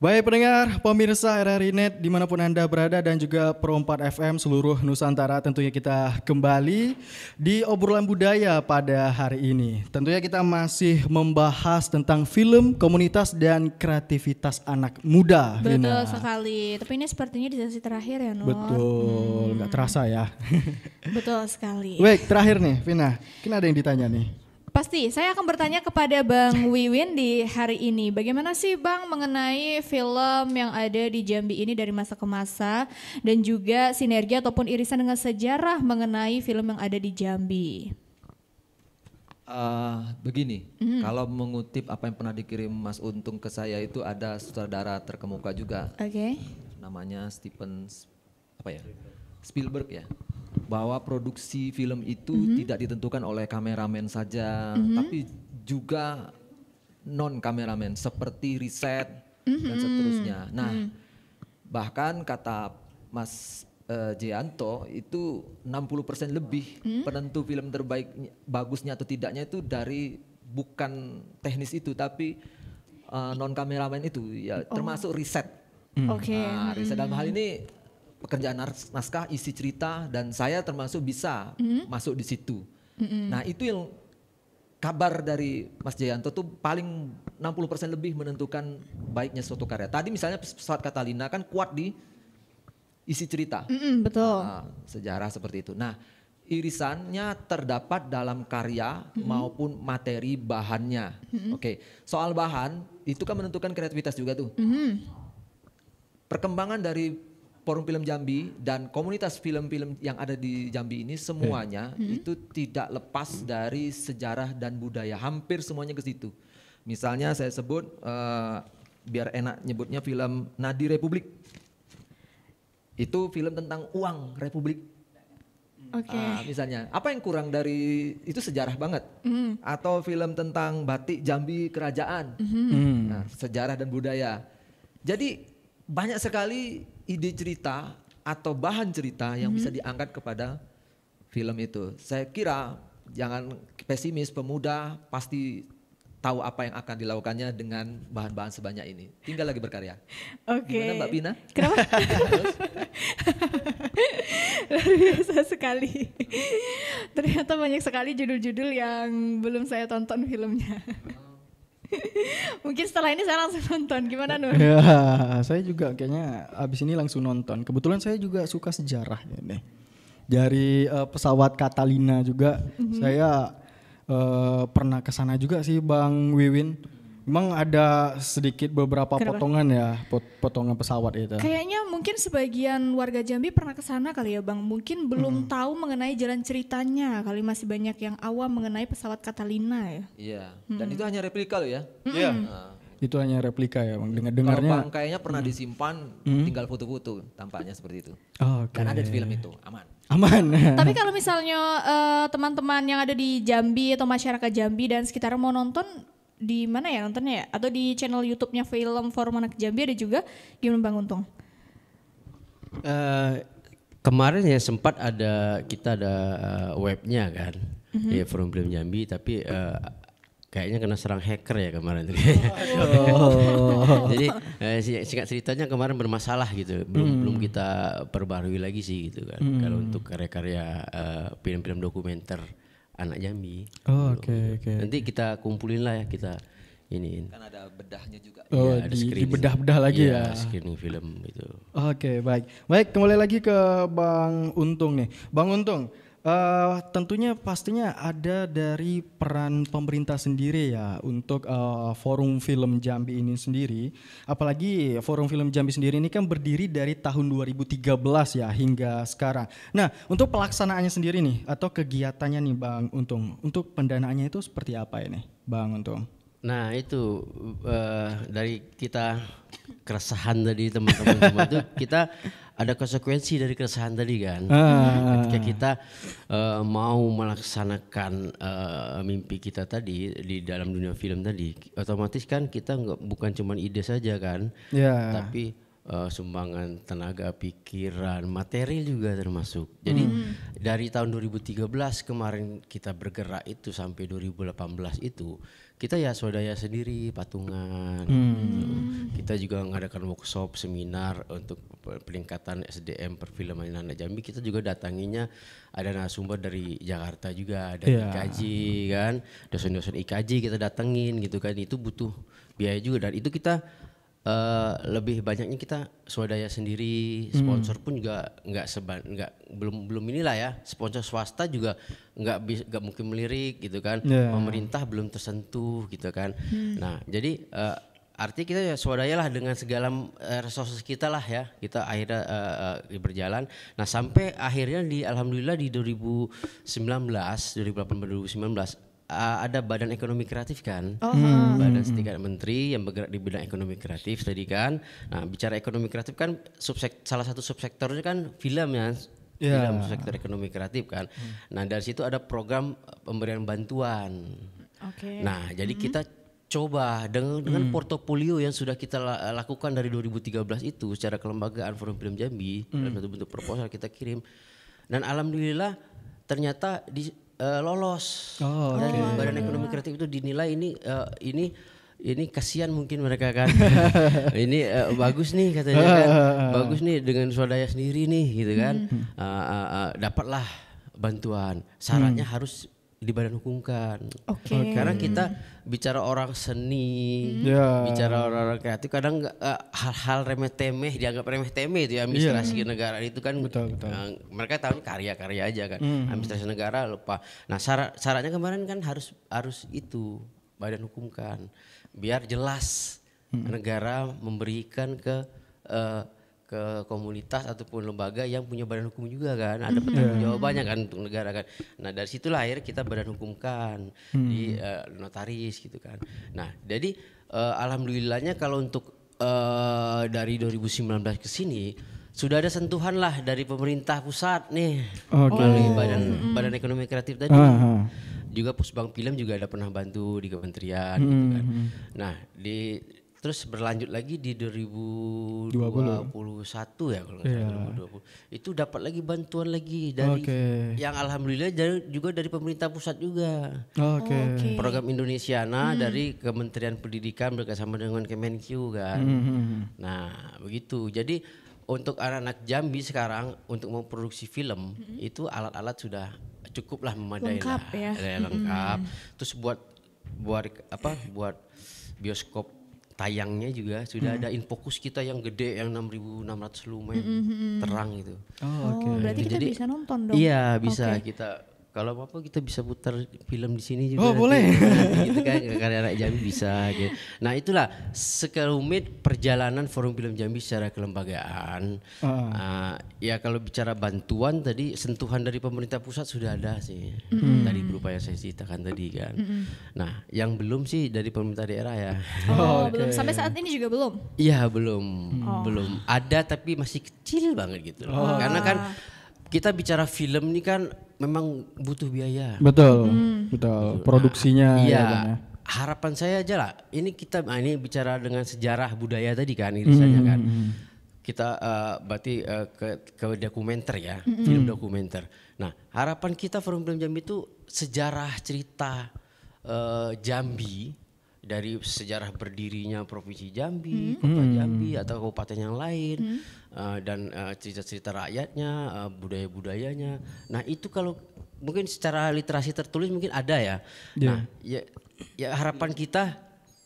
Baik pendengar, pemirsa RRI Net dimanapun Anda berada dan juga Pro 4 FM seluruh Nusantara, tentunya kita kembali di obrolan budaya pada hari ini. Tentunya kita masih membahas tentang film, komunitas dan kreativitas anak muda. Betul sekali, tapi ini sepertinya di sesi terakhir ya Nur. Betul, nggak terasa ya. Betul sekali. Baik, terakhir nih Vina, mungkin ada yang ditanya nih. Pasti, saya akan bertanya kepada Bang Wiwin di hari ini. Bagaimana sih Bang mengenai film yang ada di Jambi ini dari masa ke masa dan juga sinergi ataupun irisan dengan sejarah mengenai film yang ada di Jambi? Begini, kalau mengutip apa yang pernah dikirim Mas Untung ke saya itu ada sutradara terkemuka juga. Oke. Namanya Spielberg ya. Bahwa produksi film itu tidak ditentukan oleh kameramen saja, tapi juga non kameramen seperti riset dan seterusnya. Nah, bahkan kata Mas Jeanto itu 60% lebih penentu film terbaik bagusnya atau tidaknya itu dari bukan teknis itu tapi non kameramen itu ya, termasuk riset. Oke. Nah, riset dalam hal ini pekerjaan naskah, isi cerita, dan saya termasuk bisa masuk di situ. Nah itu yang kabar dari Mas Jayanto tuh paling 60% lebih menentukan baiknya suatu karya. Tadi misalnya Pesawat Catalina kan kuat di isi cerita. Betul. Sejarah seperti itu. Nah irisannya terdapat dalam karya maupun materi bahannya. Oke, soal bahan itu kan menentukan kreativitas juga tuh. Perkembangan dari Forum Film Jambi dan komunitas film-film yang ada di Jambi ini semuanya itu tidak lepas dari sejarah dan budaya. Hampir semuanya ke situ. Misalnya saya sebut biar enak nyebutnya film Nadi Republik. Itu film tentang uang Republik. Oke. Misalnya apa yang kurang dari itu sejarah banget. Atau film tentang Batik Jambi Kerajaan. Nah, sejarah dan budaya. Jadi banyak sekali ide cerita atau bahan cerita yang bisa diangkat kepada film itu. Saya kira jangan pesimis, pemuda pasti tahu apa yang akan dilakukannya dengan bahan-bahan sebanyak ini. Tinggal lagi berkarya. Oke. Gimana Mbak Pina? Kenapa? Luar biasa sekali. Ternyata banyak sekali judul-judul yang belum saya tonton filmnya. Mungkin setelah ini saya langsung nonton, gimana Nur? Ya, saya juga kayaknya abis ini langsung nonton. Kebetulan saya juga suka sejarah ya nih. Dari Pesawat Catalina juga saya pernah ke sana juga sih Bang Wiwin. Memang ada sedikit beberapa potongan ya, potongan pesawat itu. Kayaknya mungkin sebagian warga Jambi pernah ke sana kali ya Bang. Mungkin belum tahu mengenai jalan ceritanya, kali masih banyak yang awam mengenai Pesawat Catalina ya. Iya, dan itu hanya replika loh ya. Iya. Itu hanya replika ya Bang. Dengarnya kalau bangkainya pernah disimpan, tinggal foto-foto, tampaknya seperti itu. Oh, Dan ada di film itu, aman. Aman. Tapi kalau misalnya teman-teman yang ada di Jambi atau masyarakat Jambi dan sekitar mau nonton, di mana ya nontonnya ya? Atau di channel YouTube-nya Film Forum Anak Jambi ada juga, gimana Bang Untung? Kemarin ya sempat kita ada webnya kan di Forum Film Jambi, tapi kayaknya kena serang hacker ya kemarin tuh. Jadi singkat ceritanya kemarin bermasalah gitu, belum kita perbarui lagi sih gitu kan. Kalau untuk karya-karya film-film dokumenter anak Jambi. Oh, oke. Nanti kita kumpulin lah ya, kita iniin. Kan ada bedahnya juga. Oh, ya, di bedah-bedah lagi ya. Screening film itu. Oke, baik. Baik, kembali lagi ke Bang Untung nih. Bang Untung, tentunya pastinya ada dari peran pemerintah sendiri ya untuk Forum Film Jambi ini sendiri. Apalagi Forum Film Jambi sendiri ini kan berdiri dari tahun 2013 ya hingga sekarang. Nah, untuk pelaksanaannya sendiri nih atau kegiatannya nih Bang Untung, untuk pendanaannya itu seperti apa ini Bang Untung? Nah itu dari kita keresahan tadi teman-teman semua itu kita ada konsekuensi dari keresahan tadi kan. Ketika kita mau melaksanakan mimpi kita tadi di dalam dunia film tadi, otomatis kan kita bukan cuma ide saja kan, tapi sumbangan tenaga, pikiran, material juga termasuk. Jadi dari tahun 2013 kemarin kita bergerak itu sampai 2018 itu kita ya swadaya sendiri, patungan. Kita juga mengadakan workshop, seminar untuk peningkatan SDM perfilman anak Jambi. Kita juga datanginya ada narasumber dari Jakarta juga, dari IKJ kan, dosen-dosen IKJ kita datengin gitu kan. Itu butuh biaya juga dan itu kita lebih banyaknya kita swadaya sendiri, sponsor pun juga belum inilah ya, sponsor swasta juga nggak mungkin melirik gitu kan, pemerintah belum tersentuh gitu kan. Nah jadi artinya kita ya swadaya lah dengan segala resources kita lah ya, kita akhirnya berjalan. Nah sampai akhirnya alhamdulillah di 2018 ada Badan Ekonomi Kreatif kan, badan setingkat menteri yang bergerak di bidang ekonomi kreatif tadi kan. Nah bicara ekonomi kreatif kan salah satu subsektornya kan film ya, film sektor ekonomi kreatif kan. Nah dari situ ada program pemberian bantuan. Nah jadi kita coba dengan portofolio yang sudah kita lakukan dari 2013 itu secara kelembagaan Forum Film Jambi dalam satu bentuk proposal kita kirim dan alhamdulillah ternyata lolos dari Badan Ekonomi Kreatif itu dinilai ini kasihan mungkin mereka kan. Ini bagus nih katanya kan, bagus nih dengan swadaya sendiri nih gitu kan. Dapatlah bantuan, syaratnya harus dibadan-hukumkan. Karena kita bicara orang seni, bicara orang kreatif kadang hal-hal remeh-temeh dianggap remeh-temeh itu ya, administrasi negara itu kan. Mereka tahu karya-karya aja kan. Administrasi negara lupa. Nah, syaratnya kemarin kan harus itu badan hukumkan biar jelas negara memberikan ke komunitas ataupun lembaga yang punya badan hukum juga kan, ada pertanggung jawabannya kan untuk negara kan. Nah dari situlah akhirnya kita badan hukumkan di notaris gitu kan. Nah jadi alhamdulillahnya kalau untuk dari 2019 ke sini sudah ada sentuhan lah dari pemerintah pusat nih melalui badan ekonomi kreatif tadi. Juga Pusbang Film juga ada pernah bantu di kementerian gitu kan. Nah terus berlanjut lagi di 2021 ya kalau nggak salah 2020 itu dapat lagi bantuan lagi dari yang alhamdulillah juga dari pemerintah pusat juga. Program Indonesiana dari Kementerian Pendidikan bekerjasama dengan Kemenq kan. Nah begitu. Jadi untuk anak-anak Jambi sekarang untuk memproduksi film itu alat-alat sudah cukuplah memadai lengkap lah. Lengkap. Terus buat bioskop tayangnya juga sudah ada Infocus kita yang gede yang 6.600 lumen terang itu. Berarti kita jadi, bisa nonton dong. Iya bisa kita. Kalau apa kita bisa putar film di sini juga. Oh boleh. Gitu kan karena anak Jambi bisa. Gitu. Nah itulah sekelumit perjalanan Forum Film Jambi secara kelembagaan. Ya kalau bicara bantuan tadi sentuhan dari pemerintah pusat sudah ada sih. Tadi berupa yang saya ceritakan tadi kan. Nah yang belum sih dari pemerintah daerah ya. Belum sampai saat ini juga belum? Iya belum. Ada tapi masih kecil banget gitu. Karena kan kita bicara film ini kan memang butuh biaya. Betul. Produksinya. Iya. Harapan saya aja lah. Ini kita ini bicara dengan sejarah budaya tadi kan irisannya kan. Kita berarti ke dokumenter ya, film dokumenter. Nah harapan kita Forum Film Jambi itu sejarah cerita Jambi. Dari sejarah berdirinya Provinsi Jambi, Kota Jambi atau kabupaten yang lain dan cerita-cerita rakyatnya, budaya-budayanya. Nah itu kalau mungkin secara literasi tertulis mungkin ada ya. Nah ya harapan kita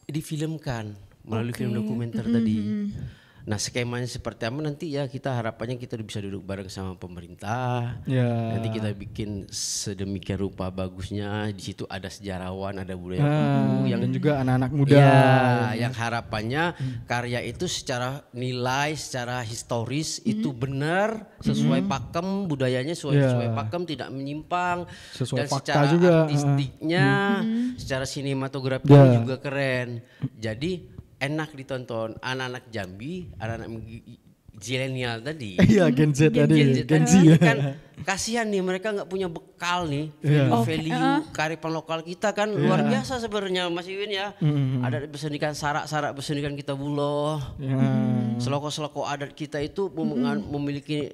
difilmkan melalui film dokumenter tadi. Nah skemanya seperti apa nanti ya kita harapannya kita bisa duduk bareng sama pemerintah. Nanti kita bikin sedemikian rupa bagusnya, di situ ada sejarawan, ada budaya yang dan juga anak-anak muda. Yang harapannya karya itu secara nilai, secara historis itu benar sesuai pakem, budayanya sesuai pakem, tidak menyimpang, sesuai dan fakta secara juga. artistiknya, secara sinematografinya juga keren. Jadi enak ditonton anak-anak Jambi, anak-anak zilenial tadi. Iya, Gen Z tadi. Gen Z kan kasihan nih, mereka nggak punya bekal nih value kearifan lokal kita kan luar biasa sebenarnya Mas Iwin ya. Ada bersenikan sarak-sarak, bersenikan kita buloh. Seloko-seloko adat kita itu memiliki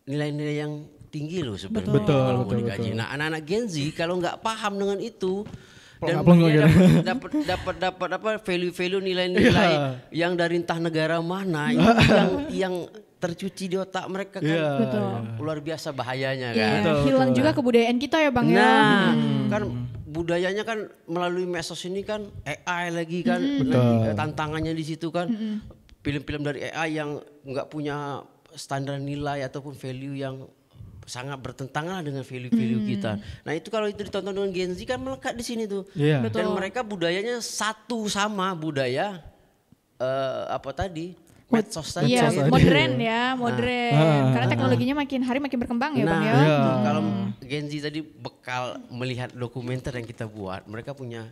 nilai-nilai yang tinggi loh sebenarnya. Betul. Nah, anak-anak Gen Z kalau nggak paham dengan itu dan dapat apa value-value nilai-nilai yang dari entah negara mana yang tercuci di otak mereka kan luar biasa bahayanya kan. Hilang juga kebudayaan kita ya Bang ya. Kan budayanya kan melalui medsos ini kan AI lagi kan, tantangannya di situ kan. Film-film dari AI yang nggak punya standar nilai ataupun value yang sangat bertentangan dengan value-value kita. Nah itu kalau itu ditonton dengan Gen Z kan melekat di sini tuh. Dan mereka budayanya satu sama budaya medsos tadi. Iya, modern. Karena teknologinya makin hari makin berkembang ya Bang ya. Kalau Gen Z tadi bekal melihat dokumenter yang kita buat, mereka punya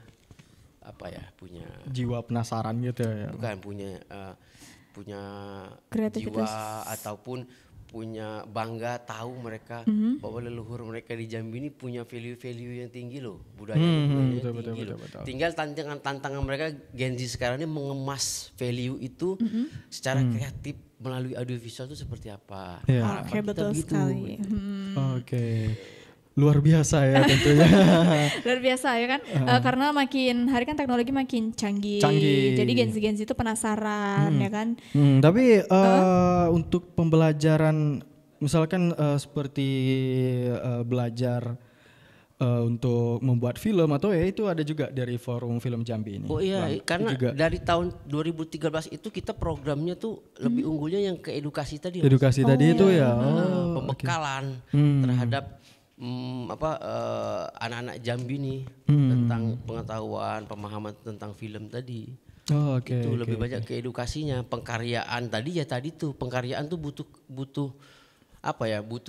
punya jiwa penasaran gitu ya. Bukan punya kreativitas jiwa ataupun punya bangga tahu mereka bahwa leluhur mereka di Jambi ini punya value-value yang tinggi loh, budaya yang tinggi loh. Tinggal tantangan mereka Gen Z sekarang ini mengemas value itu secara kreatif melalui audiovisual itu seperti apa. Oke, betul sekali. Oke. Luar biasa ya tentunya. Luar biasa ya kan, karena makin hari kan teknologi makin canggih. Jadi Gen Z itu penasaran ya kan. Tapi untuk pembelajaran misalkan seperti belajar untuk membuat film atau itu ada juga dari Forum Film Jambi ini. Oh iya, karena juga dari tahun 2013 itu kita programnya tuh lebih unggulnya yang ke edukasi tadi. Edukasi tadi itu ya. Pembekalan terhadap anak-anak Jambi nih tentang pengetahuan, pemahaman tentang film tadi. Itu lebih banyak ke edukasinya. Pengkaryaan tadi tuh pengkaryaan tuh butuh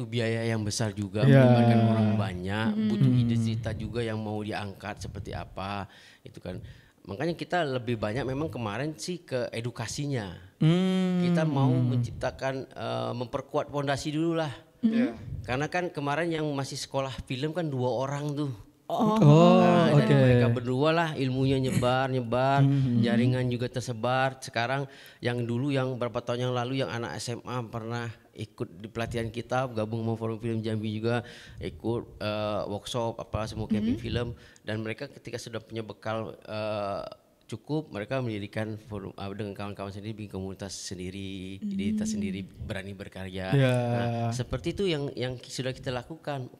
biaya yang besar juga, melibatkan orang banyak, butuh ide cerita juga yang mau diangkat seperti apa, itu kan. Makanya kita lebih banyak memang kemarin sih ke edukasinya. Kita mau menciptakan memperkuat fondasi dulu lah. Karena kan kemarin yang masih sekolah film kan 2 orang tuh. Mereka berdua lah ilmunya nyebar, jaringan juga tersebar. Sekarang yang dulu yang berapa tahun yang lalu yang anak SMA pernah ikut di pelatihan kita, gabung sama Forum Film Jambi juga, ikut workshop semua camping film, dan mereka ketika sudah punya bekal cukup, mereka mendirikan forum dengan kawan-kawan sendiri, bikin komunitas sendiri, identitas sendiri, berani berkarya. Nah, seperti itu yang sudah kita lakukan.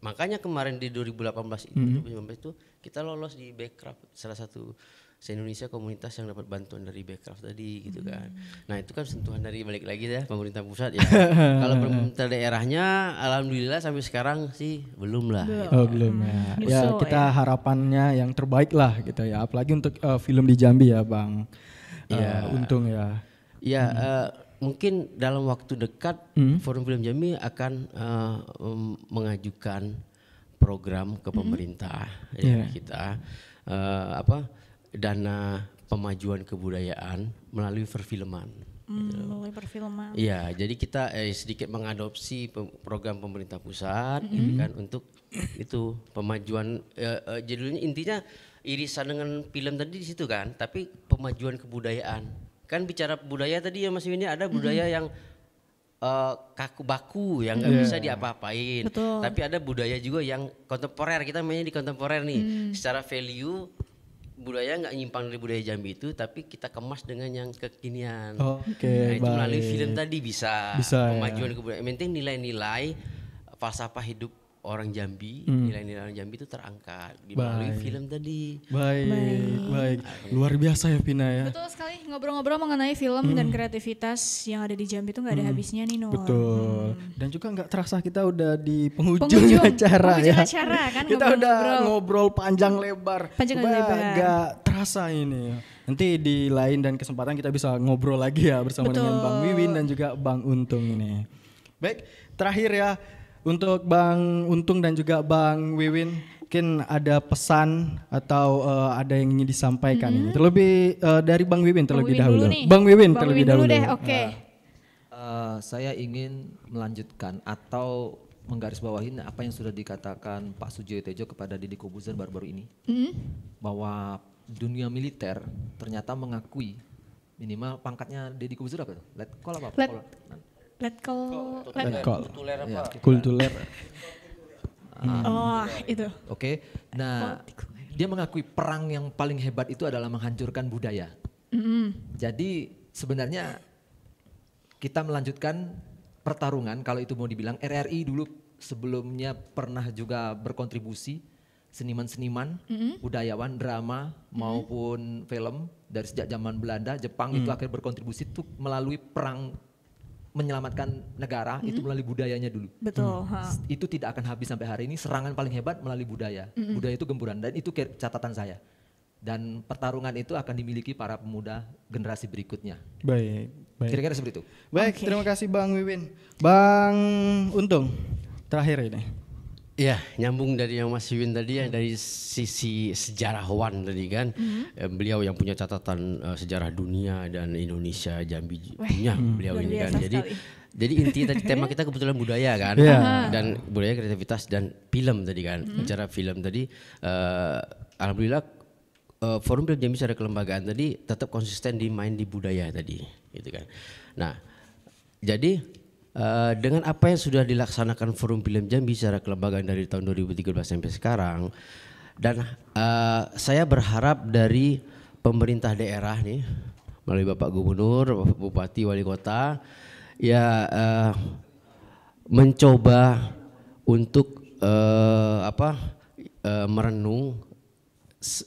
Makanya kemarin di 2018 itu kita lolos di Backcraft, salah satu se-Indonesia komunitas yang dapat bantuan dari Backcraft tadi gitu kan. Nah itu kan sentuhan dari balik lagi ya pemerintah pusat ya. Kalau pemerintah daerahnya alhamdulillah sampai sekarang sih belum lah. Belum ya. Ya kita harapannya yang terbaik lah gitu ya. Apalagi untuk film di Jambi ya Bang. Untung ya. Ya mungkin dalam waktu dekat Forum Film Jambi akan mengajukan program ke pemerintah kita dana pemajuan kebudayaan melalui perfilman. Melalui perfilman. Iya, jadi kita sedikit mengadopsi program pemerintah pusat kan untuk itu pemajuan judulnya intinya irisan dengan film tadi di situ kan, tapi pemajuan kebudayaan. Kan bicara budaya tadi ya Mas Winnie, ada budaya yang kaku baku yang nggak bisa diapa-apain. Tapi ada budaya juga yang kontemporer, kita mainnya di kontemporer nih. Secara value budaya nggak nyimpang dari budaya Jambi itu, tapi kita kemas dengan yang kekinian. Nah itu melalui film tadi bisa pemajuan kebudayaan. Penting nilai-nilai falsafah hidup orang Jambi, nilai-nilai orang Jambi itu terangkat melalui film tadi. Baik. Luar biasa ya Pina ya. Betul sekali, ngobrol-ngobrol mengenai film dan kreativitas yang ada di Jambi itu nggak ada habisnya nih Nur. Betul. Dan juga nggak terasa kita udah di penghujung acara ya. Kan, kita udah ngobrol panjang lebar. Nggak terasa ini. Nanti di lain dan kesempatan kita bisa ngobrol lagi ya bersama dengan Bang Wiwin dan juga Bang Untung ini. Baik, terakhir ya. Untuk Bang Untung dan juga Bang Wiwin, mungkin ada pesan atau ada yang ingin disampaikan ini. Terlebih dari Bang Wiwin terlebih dahulu. Bang Wiwin terlebih dahulu. Deh, oke. Saya ingin melanjutkan atau menggarisbawahi apa yang sudah dikatakan Pak Sujoyo Tejo kepada Deddy Corbuzier baru-baru ini, bahwa dunia militer ternyata mengakui minimal pangkatnya Deddy Corbuzier apa tuh? Letkol apa? Letkol. Kultuler. Oh itu. Oke. Nah dia mengakui perang yang paling hebat itu adalah menghancurkan budaya. Jadi sebenarnya kita melanjutkan pertarungan, kalau itu mau dibilang. RRI dulu sebelumnya pernah juga berkontribusi, seniman-seniman, budayawan, drama maupun film dari sejak zaman Belanda, Jepang itu akhirnya berkontribusi itu melalui perang menyelamatkan negara, itu melalui budayanya dulu. Betul. Itu tidak akan habis sampai hari ini. Serangan paling hebat melalui budaya. Budaya itu gempuran, dan itu catatan saya. Dan pertarungan itu akan dimiliki para pemuda generasi berikutnya. Baik. Kira-kira seperti itu. Baik, terima kasih Bang Wiwin. Bang Untung, terakhir ini. Ya, nyambung dari yang Mas Wiwin tadi, yang dari sisi sejarawan tadi kan. Beliau yang punya catatan sejarah dunia dan Indonesia, Jambi punya beliau ini kan. Jadi inti tadi tema kita kebetulan budaya kan. Dan budaya, kreativitas dan film tadi kan. Bicara film tadi, alhamdulillah Forum Film Jambi secara kelembagaan tadi tetap konsisten di main di budaya tadi, gitu kan. Nah, jadi dengan apa yang sudah dilaksanakan Forum Film Jambi secara kelembagaan dari tahun 2013 sampai sekarang, dan saya berharap dari pemerintah daerah nih, melalui Bapak Gubernur, Bapak Bupati, Wali Kota, ya mencoba untuk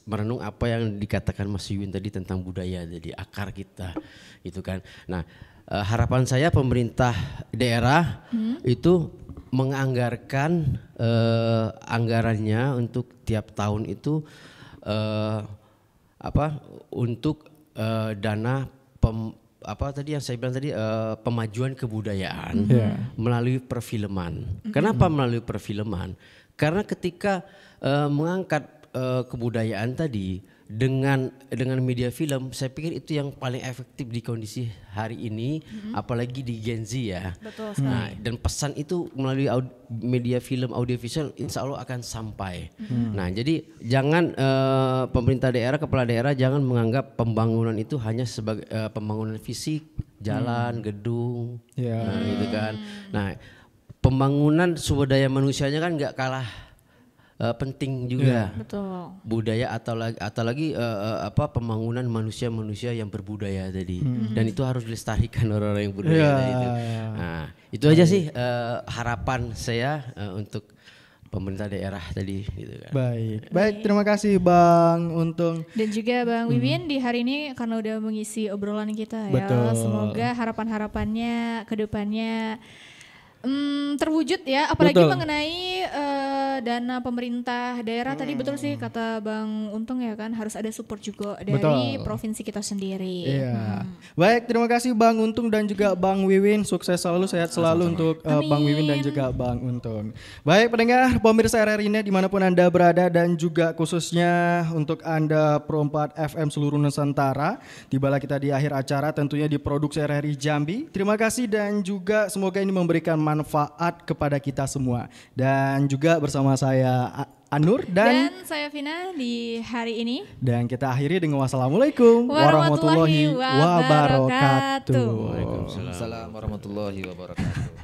merenung apa yang dikatakan Mas Wiwin tadi tentang budaya, jadi akar kita gitu kan. Nah, harapan saya pemerintah daerah itu menganggarkan anggarannya untuk tiap tahun itu untuk dana tadi yang saya bilang tadi, pemajuan kebudayaan melalui perfilman. Kenapa melalui perfilman? Karena ketika mengangkat kebudayaan tadi dengan media film, saya pikir itu yang paling efektif di kondisi hari ini, apalagi di Gen Z ya. Betul sekali. Nah, dan pesan itu melalui media film audiovisual insya Allah akan sampai. Nah, jadi jangan pemerintah daerah, kepala daerah jangan menganggap pembangunan itu hanya sebagai pembangunan fisik, jalan, gedung, nah, gitu kan. Nah, pembangunan sumber daya manusianya kan nggak kalah penting juga. Betul. Budaya atau lagi pembangunan manusia yang berbudaya tadi, dan itu harus dilestarikan orang-orang yang budaya itu. Nah, itu aja sih harapan saya untuk pemerintah daerah tadi gitu kan. Baik, terima kasih Bang Untung dan juga Bang Wiwin di hari ini karena udah mengisi obrolan kita ya. Betul. Semoga harapan-harapannya ke depannya terwujud ya, apalagi mengenai dana pemerintah daerah tadi. Betul sih kata Bang Untung ya kan, harus ada support juga dari provinsi kita sendiri. Baik, terima kasih Bang Untung dan juga Bang Wiwin, sukses selalu, sehat selalu untuk Bang Wiwin dan juga Bang Untung. Baik pendengar pemirsa RRI-Net dimanapun Anda berada, dan juga khususnya untuk Anda Pro 4 FM seluruh Nusantara, tibalah kita di akhir acara tentunya di Produksi RRI Jambi. Terima kasih dan juga semoga ini memberikan manfaat kepada kita semua. Dan juga bersama saya Anur dan saya Vina di hari ini. Dan kita akhiri dengan wassalamualaikum warahmatullahi wabarakatuh. Waalaikumsalam warahmatullahi wabarakatuh.